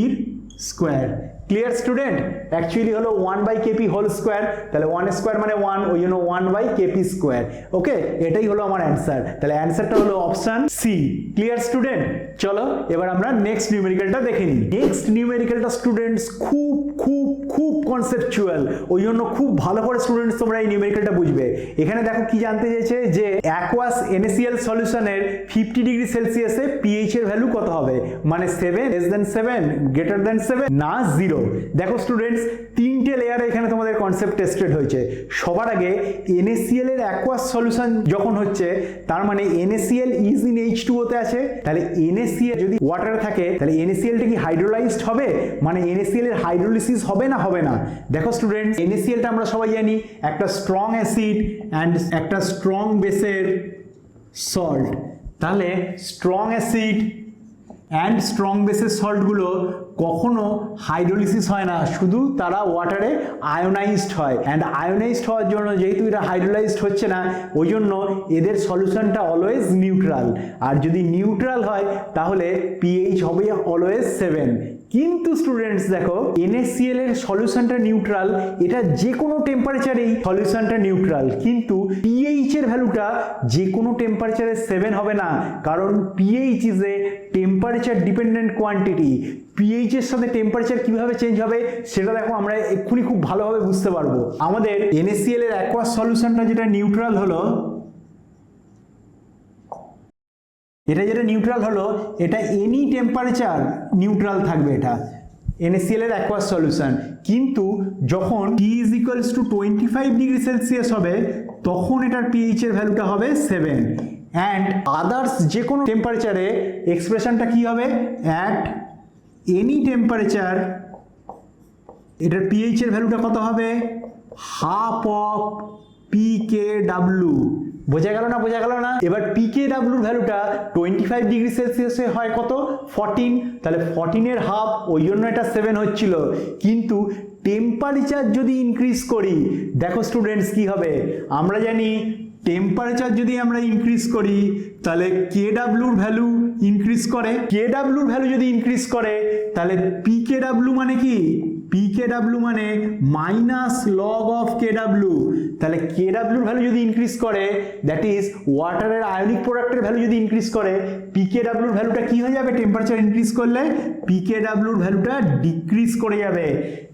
square. Clear student? Actually হলো 1/Kp হোল স্কোয়ার, তাহলে 1 স্কোয়ার মানে 1, ওই জন্য 1/Kp স্কোয়ার। ওকে, এটাই হলো আমার অ্যান্সার। তাহলে অ্যান্সারটা হলো অপশন সি। Clear student? চলো এবার আমরা নেক্সট নিউমেরিক্যালটা দেখে নিই। নেক্সট নিউমেরিক্যালটা স্টুডেন্টস খুব খুব খুব কনসেপচুয়াল, ওই জন্য খুব ভালো করে স্টুডেন্টস তোমরা এই নিউমেরিক্যালটা বুঝবে। এখানে দেখো কি জানতে চেয়েছে যে অ্যাকোয়াস NaCl সলিউশনের 50 ডিগ্রি সেলসিয়াসে পিএইচ এর ভ্যালু কত হবে, মানে 7, less than 7, greater than 7 না 0। দেখো স্টুডেন্টস তিনটে লেয়ারে এখানে তোমাদের কনসেপ্ট টেস্টেড হয়েছে। সবার আগে NaCl এর অ্যাকোয়াস সলিউশন যখন হচ্ছে তার মানে NaCl ইজ ইন H2O তে আছে, তাহলে NaCl যদি ওয়াটারে থাকে তাহলে NaCl টা কি হাইড্রোলাইজড হবে, মানে NaCl এর হাইড্রোলিসিস হবে না হবে না। দেখো স্টুডেন্টস NaCl টা আমরা সবাই জানি একটা স্ট্রং অ্যাসিড অ্যান্ড একটা স্ট্রং বেসের সল্ট, তাহলে স্ট্রং অ্যাসিড অ্যান্ড স্ট্রং বেসের সল্টগুলো কখনো হাইড্রোলিসিস হয় না, শুধু তারা ওয়াটারে আয়োনাইজড হয়। অ্যান্ড আয়োনাইজড হওয়ার জন্য যেহেতু এটা হাইড্রোলাইজড হচ্ছে না ওই জন্য এদের সলিউশনটা অলওয়েজ নিউট্রাল, আর যদি নিউট্রাল হয় তাহলে পিএইচ হবে অলওয়েজ 7। কিন্তু স্টুডেন্টস দেখো NaCl এর সলিউশনটা নিউট্রাল, এটা যে কোনো টেম্পারেচারেই সলিউশনটা নিউট্রাল, কিন্তু পিএইচ এর ভ্যালুটা যে কোনো টেম্পারেচারে 7 হবে না, কারণ pH is a temperature dependent quantity. PH এর সাথে টেম্পারেচার কিভাবে চেঞ্জ হবে সেটা দেখো আমরা এক্ষুনি খুব ভালোভাবে বুঝতে পারবো। আমাদের NaCl এর অ্যাকোয়াস সলিউশনটা যেটা নিউট্রাল হলো, এটা যেটা নিউট্রাল হলো এটা এনি টেম্পারেচার নিউট্রাল থাকবে এটা NaCl এর অ্যাকোয়াস সলিউশন। কিন্তু যখন T is equals to 25 degree Celsius হবে তখন এটার পিএইচ এর ভ্যালুটা হবে 7। অ্যান্ড আদার্স যে কোনো টেম্পারেচারে এক্সপ্রেশনটা কি হবে, অ্যাট এনি টেম্পারেচার এটার পিএইচ এর ভ্যালুটা কত হবে, হাফ অফ PKW। বোঝা গেল না? বোঝা গেল না? এবার PKW এর ভ্যালুটা 25 ডিগ্রি সেলসিয়াসে হয় কত, 14, তাহলে 14 এর হাফ, ওই জন্য এটা 7 হচ্ছিল। কিন্তু টেম্পারেচার যদি ইনক্রিজ করি, দেখো স্টুডেন্টস কি হবে, আমরা জানি টেম্পারেচার যদি আমরা ইনক্রিজ করি তাহলে KW এর ভ্যালু ইনক্রিজ করে, KW এর ভ্যালু যদি ইনক্রিজ করে তাহলে PKW মানে কি, PKW মানে মাইনাস লগ অফ KW, তাহলে KW এর ভ্যালু যদি ইনক্রিজ করে দ্যাট ইজ ওয়াটারের আয়নিক প্রোডাক্টের ভ্যালু যদি ইনক্রিজ করে PKW এর ভ্যালুটা কি হয়ে যাবে, টেম্পারেচার ইনক্রিজ করলে PKW এর ভ্যালুটা ডিক্রিজ করে যাবে।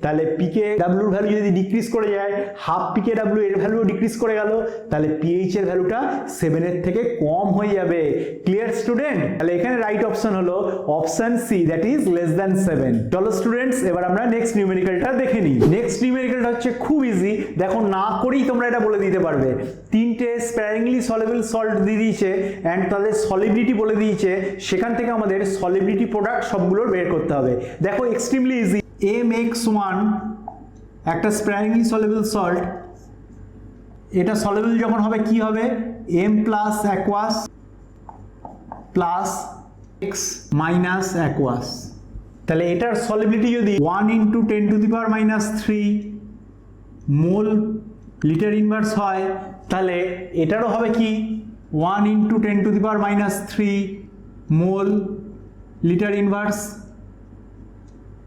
তাহলে PKW এর ভ্যালু যদি ডিক্রিজ করে যায়, হাফ PKW এর ভ্যালু ডিক্রিজ করে গেল, তাহলে পিএইচ এর ভ্যালুটা 7 এর থেকে কম হয়ে যাবে। Clear student? তাহলে এখানে রাইট অপশন হলো option C, that is less than 7। চলো স্টুডেন্টস এবার আমরা নেক্সট নিউমেরিক্যালটা দেখে নিই। নেক্সট নিউমেরিক্যালটা হচ্ছে খুব ইজি, দেখো না করেই তোমরা এটা বলে দিতে পারবে। তিনটে স্প্যারিংলি সলিবল সল্ট দিয়ে দিয়েছে অ্যান্ড তাদের সলিবিলিটি বলে দিয়েছে, সেখান থেকে আমাদের সলিবিলিটি প্রোডাক্ট সবগুলোর বের করতে হবে। দেখো এক্সট্রিমলি ইজি। MX1 একটা স্প্যারিংলি সলিবল সল্ট, এটা সলিবল যখন হবে কি হবে, M plus aqueous plus X minus aqueous. তাহলে এটার সলিবিলিটি যদি 1 × 10⁻³ মোল লিটার ইনভার্স হয় তাহলে এটারও হবে কি 1 × 10⁻³ মোল লিটার ইনভার্স,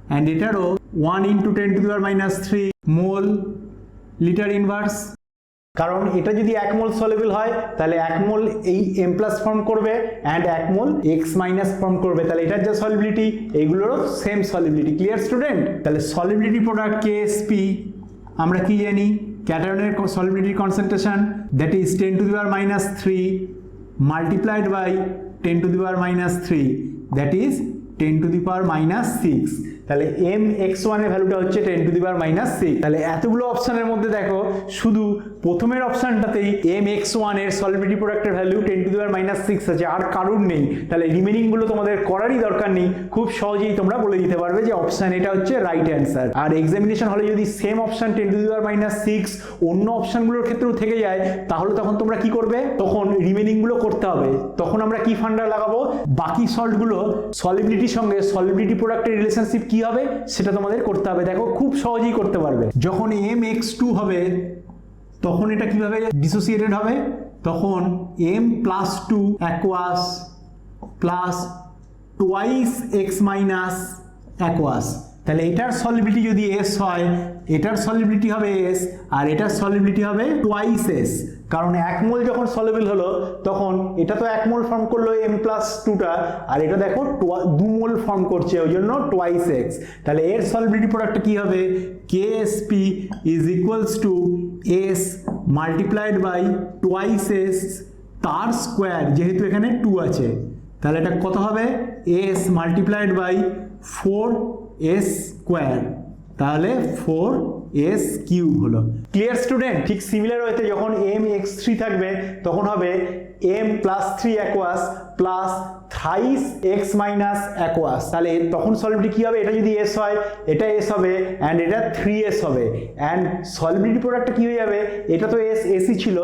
অ্যান্ড এটারও 1 × 10⁻³ মোল লিটার ইনভার্স। কারণ এটা যদি 1 মোল সলিবল হয় তাহলে 1 মোল এই M প্লাস ফর্ম করবে and 1 mole X minus form করবে, তাহলে এটার যা সলিবিলিটি এইগুলোরও সেম সলিবিলিটি। Clear student? তাহলে সলিবিলিটি প্রোডাক্ট KSP আমরা কি জানি, ক্যাটায়নের solubility concentration that is 10⁻³ multiplied by 10⁻³ that is 10⁻⁶। তাহলে MX1 এর ভ্যালুটা হচ্ছে 10⁻⁶। তাহলে এতগুলো অপশনের মধ্যে দেখো শুধু প্রথমের অপশনটাতেই mx1 এর সলিবিলিটি প্রোডাক্টের ভ্যালু 10⁻⁶ আছে, আর কারণ নেই, তাহলে রিমেনিং গুলো তোমাদের করারই দরকার নেই, খুব সহজেই তোমরা বলে দিতে পারবে যে অপশন এটা হচ্ছে রাইট অ্যান্সার। আর এক্সামিনেশন হলে যদি সেম অপশন 10⁻⁶ অন্য অপশনগুলোর ক্ষেত্রেও থেকে যায়, তাহলে তখন তোমরা কি করবে, তখন রিমেনিং গুলো করতে হবে। তখন আমরা কি ফান্ডা লাগাবো, বাকি সল্টগুলো সলিবিলিটির সঙ্গে সলিবিলিটি প্রোডাক্টের রিলেশনশিপ কি হবে সেটা তোমাদের করতে হবে। দেখো খুব সহজেই করতে পারবে। যখন mx2 হবে তখন এটা কিভাবে ডিসোসিয়েটেড হবে, তখন m+2 aqueous plus twice x minus aqueous, তাহলে এটার সলিবিলিটি যদি s হয়, এটার সলিবিলিটি হবে s আর এটার সলিবিলিটি হবে টুয়াইস s, কারণ 1 মোল যখন সলিবল হলো তখন এটা তো 1 মোল ফর্ম করলো m+2টা, আর এটা দেখো 2 মোল ফর্ম করছে, ওই জন্য টুয়াইস x। তাহলে এর সলিবিলিটি প্রোডাক্টটা কি হবে, KSP is equals to s multiplied by twice s তার স্কোয়ার, যেহেতু এখানে 2 আছে, তাহলে এটা কত হবে, s multiplied by 4s square, তাহলে 4s কিউব হলো। Clear student? ঠিক সিমিলার ওয়েতে যখন mx3 থাকবে তখন হবে m+3 aqueous plus thrice x minus aqueous, তাহলে তখন সলিবিলিটি কি হবে, এটা যদি s হয় এটা s হবে অ্যান্ড এটা 3s হবে, অ্যান্ড সলিবিলিটি প্রোডাক্টটা কি হয়ে যাবে, এটা তো sই ছিল,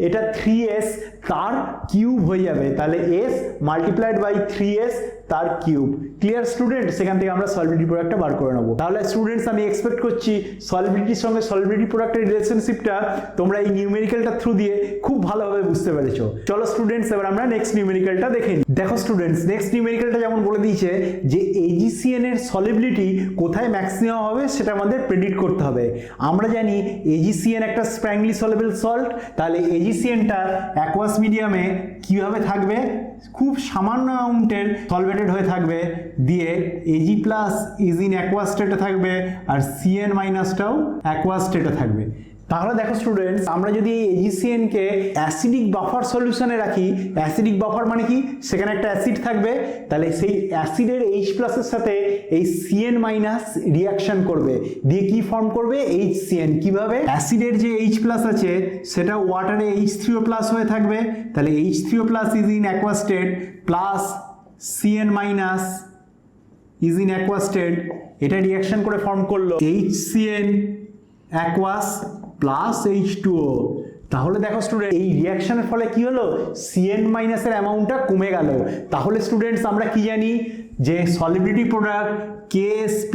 এটা 3s তার কিউব হয়ে যাবে, তাহলে s মাল্টিপ্লাইড বাই 3s তার কিউব। Clear student? সেখান থেকে আমরা সলিবিলিটি প্রোডাক্টটা বার করে নেবো। তাহলে স্টুডেন্টস আমি এক্সপেক্ট করছি সলিবিলিটির সঙ্গে সলিবিলিটি প্রোডাক্টের রিলেশনশিপটা তোমরা এই নিউমেরিক্যালটা থ্রু দিয়ে খুব ভালোভাবে বুঝতে পেরেছো। চলো স্টুডেন্টস এবার আমরা নেক্সট নিউমেরিক্যালটা দেখে নিই। দেখো স্টুডেন্টস, নেক্সট নিউমেরিক্যালটা যেমন বলে দিয়েছে যে AgCN এর সলিবিলিটি কোথায় ম্যাক্সিমাম হবে সেটা আমাদের প্রেডিক্ট করতে হবে। আমরা জানি AgCN একটা স্প্র্যাংলি সলিবল সল্ট, তাহলে AgCNটা অ্যাকুয়াস মিডিয়ামে কিভাবে থাকবে, খুব সামান্য অ্যামাউন্টের সলভেটেড হয়ে থাকবে, দিয়ে Ag plus is in aqueous স্টেটে থাকবে আর CN মাইনাসটাও অ্যাকুয়াস স্টেটে থাকবে। তাহলে দেখো স্টুডেন্টস, আমরা যদি AgCN কে অ্যাসিডিক বাফার সলিউশনে রাখি, অ্যাসিডিক বাফার মানে কি, সেখানে একটা অ্যাসিড থাকবে, তাহলে সেই অ্যাসিডের H+ এর সাথে এই CN মাইনাস রিয়াকশন করবে, দিয়ে কি ফর্ম করবে, HCN। কিভাবে, অ্যাসিডের যে H+ আছে সেটা ওয়াটারে H3O+ হয়ে থাকবে, তাহলে H3O+ is in aqueous state plus CN minus is in aqueous state, এটা রিয়াকশন করে ফর্ম করলো HCN অ্যাকুয়াস প্লাস H2O। তাহলে দেখো স্টুডেন্ট, এই রিয়াকশনের ফলে কি হলো, CN মাইনাসের অ্যামাউন্টটা কমে গেল। তাহলে স্টুডেন্টস আমরা কি জানি যে solubility product KSP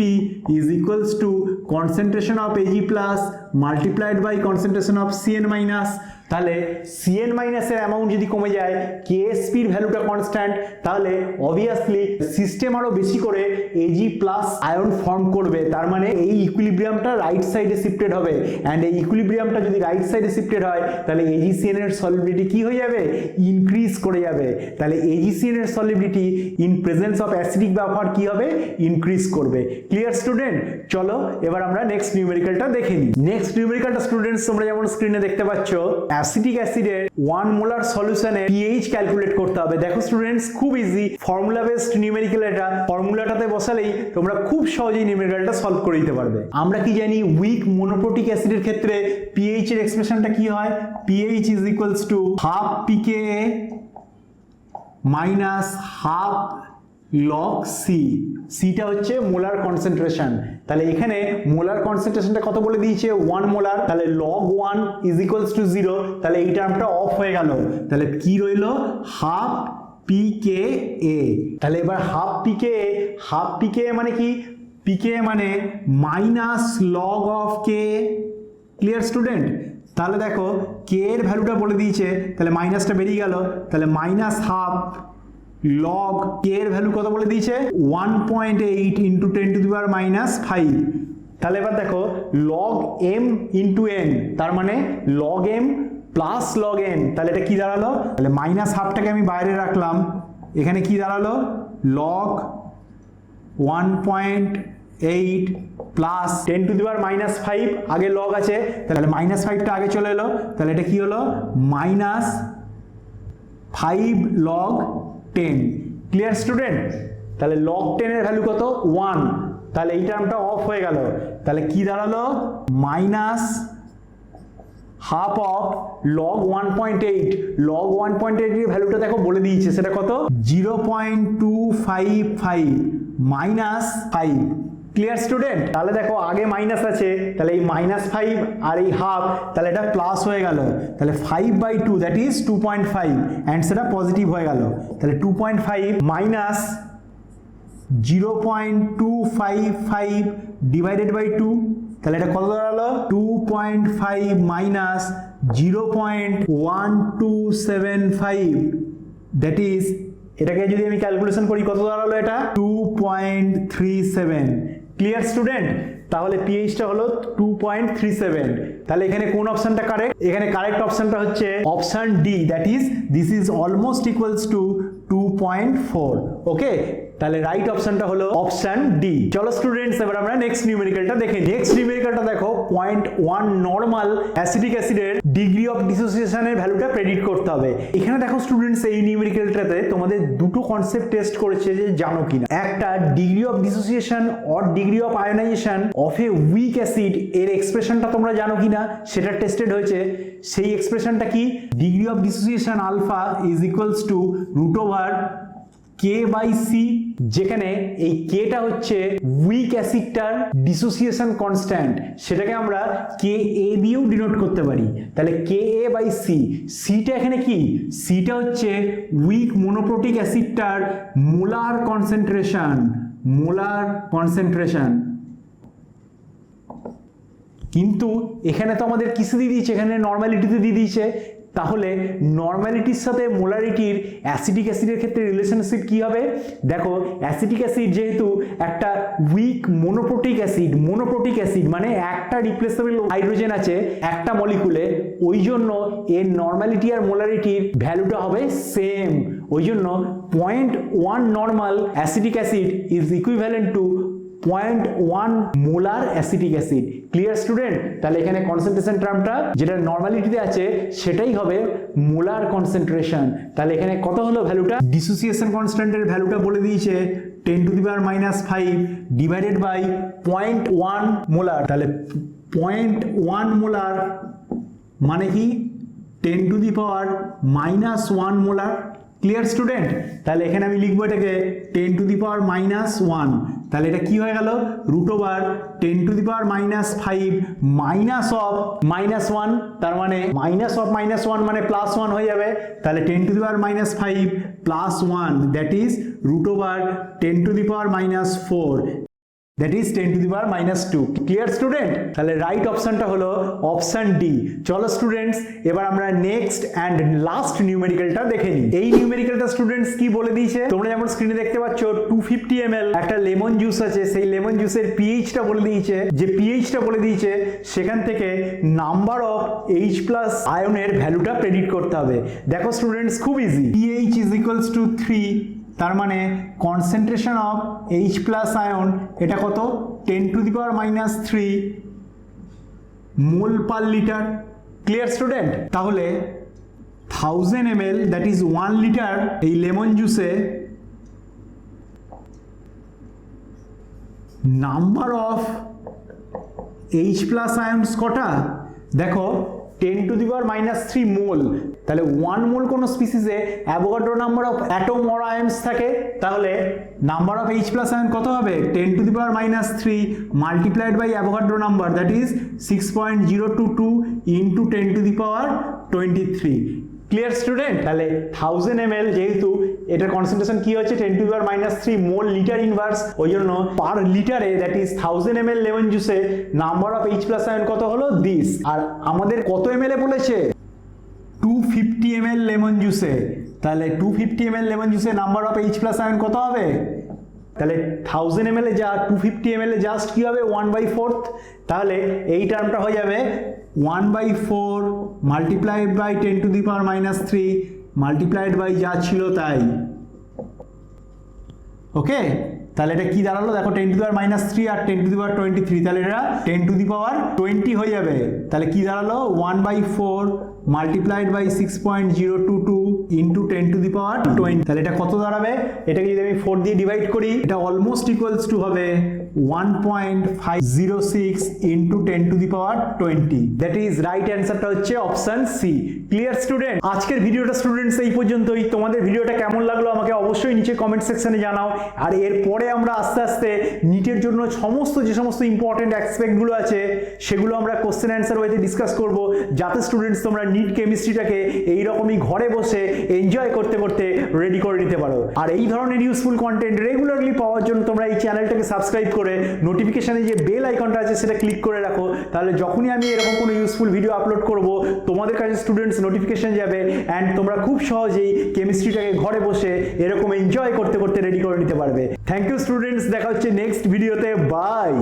is equals to concentration of Ag plus multiplied by concentration of CN minus. তাহলে CN মাইনাসের অ্যামাউন্ট যদি কমে যায়, KSP এর ভ্যালুটা কনস্ট্যান্ট, তাহলে অবভিয়াসলি সিস্টেম আরো বেশি করে Ag প্লাস আয়ন ফর্ম করবে, তার মানে এই ইকুইলিব্রিয়ামটা রাইট সাইডে শিফটেড হবে, অ্যান্ড এই ইকুইলিব্রিয়ামটা যদি রাইট সাইডে শিফটেড হয় তাহলে AgCN এর সলিবিলিটি কি হয়ে যাবে, ইনক্রিজ করে যাবে। তাহলে AgCN এর solubility in presence of acidic buffer কি হবে, ইনক্রিজ করবে। Clear student? চলো এবার আমরা নেক্সট নিউমেরিক্যালটা দেখে নিই। নেক্সট নিউমেরিক্যালটা স্টুডেন্টস তোমরা যেমন স্ক্রিনে দেখতে পাচ্ছ, অ্যাসিটিক অ্যাসিডের 1 মোলার সলিউশনে pH ক্যালকুলেট করতে হবে। দেখো স্টুডেন্টস, খুব ইজি, ফর্মুলা বেসড নিউমেরিক্যাল, এটা ফর্মুলাটাতে বসালেই তোমরা খুব সহজেই নিউমেরিক্যালটা সলভ করে দিতে পারবে। আমরা কি জানি, উইক মোনোপ্রোটিক অ্যাসিডের ক্ষেত্রে pH এর এক্সপ্রেশনটা কি হয়, pH is equals to half pKa minus half log C। সিটা হচ্ছে মোলার কনসেন্ট্রেশন, তাহলে এখানে মোলার কনসেন্ট্রেশনটা কত বলে দিয়েছে, 1 মোলার, তাহলে log 1 ইজ ইকুয়ালস টু 0, তাহলে এই টার্মটা অফ হয়ে গেল, তাহলে কি রইলো, হাফ pKa। তাহলে এবার হাফ pKa মানে কি, pKa মানে minus log of K। Clear student? তাহলে দেখো K এর ভ্যালুটা বলে দিয়েছে, তাহলে মাইনাসটা বেরিয়ে গেল, তাহলে মাইনাস হাফ log K এর ভ্যালু কত বলে দিয়েছে, 1.8 ইন্টু 10⁻⁵। তাহলে এবার দেখো log m ইন্টু n, তার মানে log m plus log n, তাহলে এটা কি দাঁড়ালো, তাহলে মাইনাস হাফটাকে আমি বাইরে রাখলাম, এখানে কি দাঁড়ালো, log 1.8 প্লাস 10⁻⁵, আগে log আছে, তাহলে -5টা আগে চলে এলো, তাহলে এটা কি হলো, মাইনাস 5 log 10। Clear student? তাহলে log 10 এর ভ্যালু কত, 1, তাহলে এই টার্মটা অফ হয়ে গেল, তাহলে কি দাঁড়ালো, minus half of log 1.8, log 1.8 এর ভ্যালুটা দেখো বলে দিয়েছে, সেটা কত 0.255 মাইনাস 5। Clear student? তাহলে দেখো আগে মাইনাস আছে, তাহলে এই -5 আর এই হাফ, তাহলে এটা প্লাস হয়ে গেল, তাহলে 5/2 দ্যাট ইজ 2.5 অ্যান্ড সেটা পজিটিভ হয়ে গেল। তাহলে 2.5 মাইনাস 0.255 ডিভাইডেড বাই 2, তাহলে এটা কত দাঁড়ালো 2.5 মাইনাস 0.1275 দ্যাট ইজ, এটাকে যদি আমি ক্যালকুলেশন করি কত দাঁড়ালো এটা 2.37। Clear student? তাহলে পিএইচটা হলো 2.37। তাহলে এখানে কোন অপশনটা কারেক্ট? এখানে কারেক্ট অপশনটা হচ্ছে option D, that is this is almost equals to 2.4। ওকে, তাহলে রাইট অপশনটা হলো অপশন ডি। চলো স্টুডেন্টস, এবার আমরা নেক্সট নিউমেরিক্যালটা দেখি। নেক্সট নিউমেরিক্যালটা দেখো 0.1 নরমাল অ্যাসিটিক অ্যাসিডের ডিগ্রি অফ ডিসোসিয়েশনের ভ্যালুটা প্রেডিক্ট করতে হবে। এখানে দেখো স্টুডেন্টস, এই নিউমেরিক্যালটাতে তোমাদের দুটো কনসেপ্ট টেস্ট করেছে, যে জানো কিনা। একটা degree of dissociation or degree of ionisation of a weak acid, এর এক্সপ্রেশনটা তোমরা জানো কিনা, সেটা টেস্টেড হয়েছে। সেই এক্সপ্রেশনটা কি? Degree of dissociation alpha is equals to √ K/C, যেখানে এই কেটা হচ্ছে উইক অ্যাসিডটার ডিসোসিয়েশন কনস্ট্যান্ট, সেটাকে আমরা Ka দিয়েও ডিনোট করতে পারি। তাহলে Ka/C, সিটা এখানে কি? সিটা হচ্ছে উইক মোনোপ্রোটিক অ্যাসিডটার মোলার কনসেন্ট্রেশন। কিন্তু এখানে তো আমাদের কিছু দিয়ে দিয়েছে, এখানে নর্মালিটিতে দিয়ে দিয়েছে। তাহলে নর্মালিটির সাথে মোলারিটির অ্যাসিটিক অ্যাসিডের ক্ষেত্রে রিলেশনশিপ কি হবে? দেখো, অ্যাসিটিক অ্যাসিড যেহেতু একটা উইক মোনোপ্রোটিক অ্যাসিড মানে একটা রিপ্লেসেবল হাইড্রোজেন আছে একটা মলিকুলে, ওই জন্য এর নর্মালিটি আর মোলারিটির ভ্যালুটা হবে সেম। ওই জন্য 0.1 normal acetic acid is equivalent to 0.1 molar acetic acid. Clear student? তাহলে এখানে কনসেন্ট্রেশন টার্মটা যেটা নর্মালিটিতে আছে সেটাই হবে মোলার কনসেন্ট্রেশন। তাহলে এখানে কত হলো ভ্যালুটা? ডিসোসিয়েশন কনস্ট্যান্টের ভ্যালুটা বলে দিয়েছে 10⁻⁻5 ডিভাইডেড বাই 0.1 মোলার। তাহলে 0.1 মোলার মানে কি 10⁻⁻1 মোলার। Clear student? তাহলে এখানে আমি লিখবো এটাকে 10⁻⁻1। তাহলে এটা কি হয়ে গেল? √10⁻⁻5 মাইনাস অফ -1, তার মানে মাইনাস অফ -1 মানে +1 হয়ে যাবে। তাহলে 10⁻⁻5 +1 that is √10⁻⁻4 that is 10⁻⁻2। Clear student? তাহলে রাইট অপশনটা হলো অপশন ডি। চলো স্টুডেন্টস, এবার আমরা নেক্সট অ্যান্ড লাস্ট নিউমেরিক্যালটা দেখে নিই। এই নিউমেরিক্যালটা স্টুডেন্টস কি বলে দিয়েছে? তোমরা যেমন স্ক্রিনে দেখতে পাচ্ছ 250 ml একটা লেমন জুস আছে, সেই লেমন জুসের পিএইচটা বলে দিয়েছে। যে পিএইচটা বলে দিয়েছে সেখান থেকে নাম্বার অফ H+ আয়নের ভ্যালুটা প্রেডিক্ট করতে হবে। দেখো স্টুডেন্টস, খুব easy. PH is equals two 3, তার মানে কনসেন্ট্রেশন অফ H+ আয়ন এটা কত? 10⁻³ mole per litre. Clear student? তাহলে 1000 ml দ্যাট ইজ 1 লিটার এই লেমন জুসে নাম্বার অফ H+ আয়নস কটা? দেখো 10⁻³ মোল, তাহলে 1 মোল কোন স্পিসিসে Avogadro number of atom or ions থাকে, তাহলে নাম্বার অফ H+ আয়ন কত হবে? 10⁻³ multiplied by Avogadro number that is 6.022 into 10⁻23। Clear student? তাহলে 1000 ml যেহেতু এটার কনসেন্ট্রেশন কি হচ্ছে 10⁻³ মোল লিটার ইনভার্স, ওই জন্য পার লিটারে দ্যাট ইজ 1000 ml লেমন জুসে নাম্বার অফ H+ আয়ন কত হলো? দিস। আর আমাদের কত ml এ বলেছে? 250 ml লেমন জুসে। তাহলে 250 ml লেমন জুসে নাম্বার অফ H+ আয়ন কত হবে? তাহলে 1000 ml এ যা 250 ml এ জাস্ট কি হবে? 1/4। তাহলে এই টার্মটা হয়ে যাবে 1/4 মাল্টিপ্লাইড বাই 10⁻³ মাল্টিপ্লাইড বাই যা ছিল তাই। ওকে, তাহলে এটা কি দাঁড়ালো? দেখো 10⁻³ আর 10⁻23, তাহলে এটা 10⁻20 হয়ে যাবে। তাহলে কি দাঁড়ালো? 1/4 মাল্টিপ্লাইড বাই 6.022 ইন্টু 10⁻20, তাহলে এটা কত দাঁড়াবে? এটাকে যদি আমি 4 দিয়ে ডিভাইড করি, এটা অলমোস্ট ইকুয়ালস টু হবে 1.506 ইন্টু 10⁻20। দ্যাট ইজ রাইট অ্যান্সারটা হচ্ছে অপশন সি। Clear student? আজকের ভিডিওটা স্টুডেন্টস এই পর্যন্তই। তোমাদের ভিডিওটা কেমন লাগলো আমাকে অবশ্যই নিচে কমেন্ট সেকশনে জানাও। আর এরপরে আমরা আস্তে আস্তে নিটের জন্য যে সমস্ত ইম্পর্টেন্ট অ্যাসপেক্টগুলো আছে সেগুলো আমরা কোশ্চেন অ্যান্সার ওয়েতে ডিসকাস করব, যাতে স্টুডেন্টস তোমরা নিট কেমিস্ট্রিটাকে এইরকমই ঘরে বসে এনজয় করতে করতে রেডি করে নিতে পারো। আর এই ধরনের ইউজফুল কন্টেন্ট রেগুলারলি পাওয়ার জন্য তোমরা এই চ্যানেলটাকে সাবস্ক্রাইব করে নোটিফিকেশনে যে বেল আইকনটা আছে সেটা ক্লিক করে রাখো, তাহলে যখনই আমি এরকম কোনো ইউজফুল ভিডিও আপলোড করব তোমাদের কাছে স্টুডেন্টস নোটিফিকেশন যাবে অ্যান্ড তোমরা খুব সহজেই কেমিস্ট্রিটাকে ঘরে বসে এরকম এনজয় করতে করতে রেডি করে নিতে পারবে। থ্যাংক ইউ স্টুডেন্টস, দেখা হচ্ছে নেক্সট ভিডিওতে। বাই।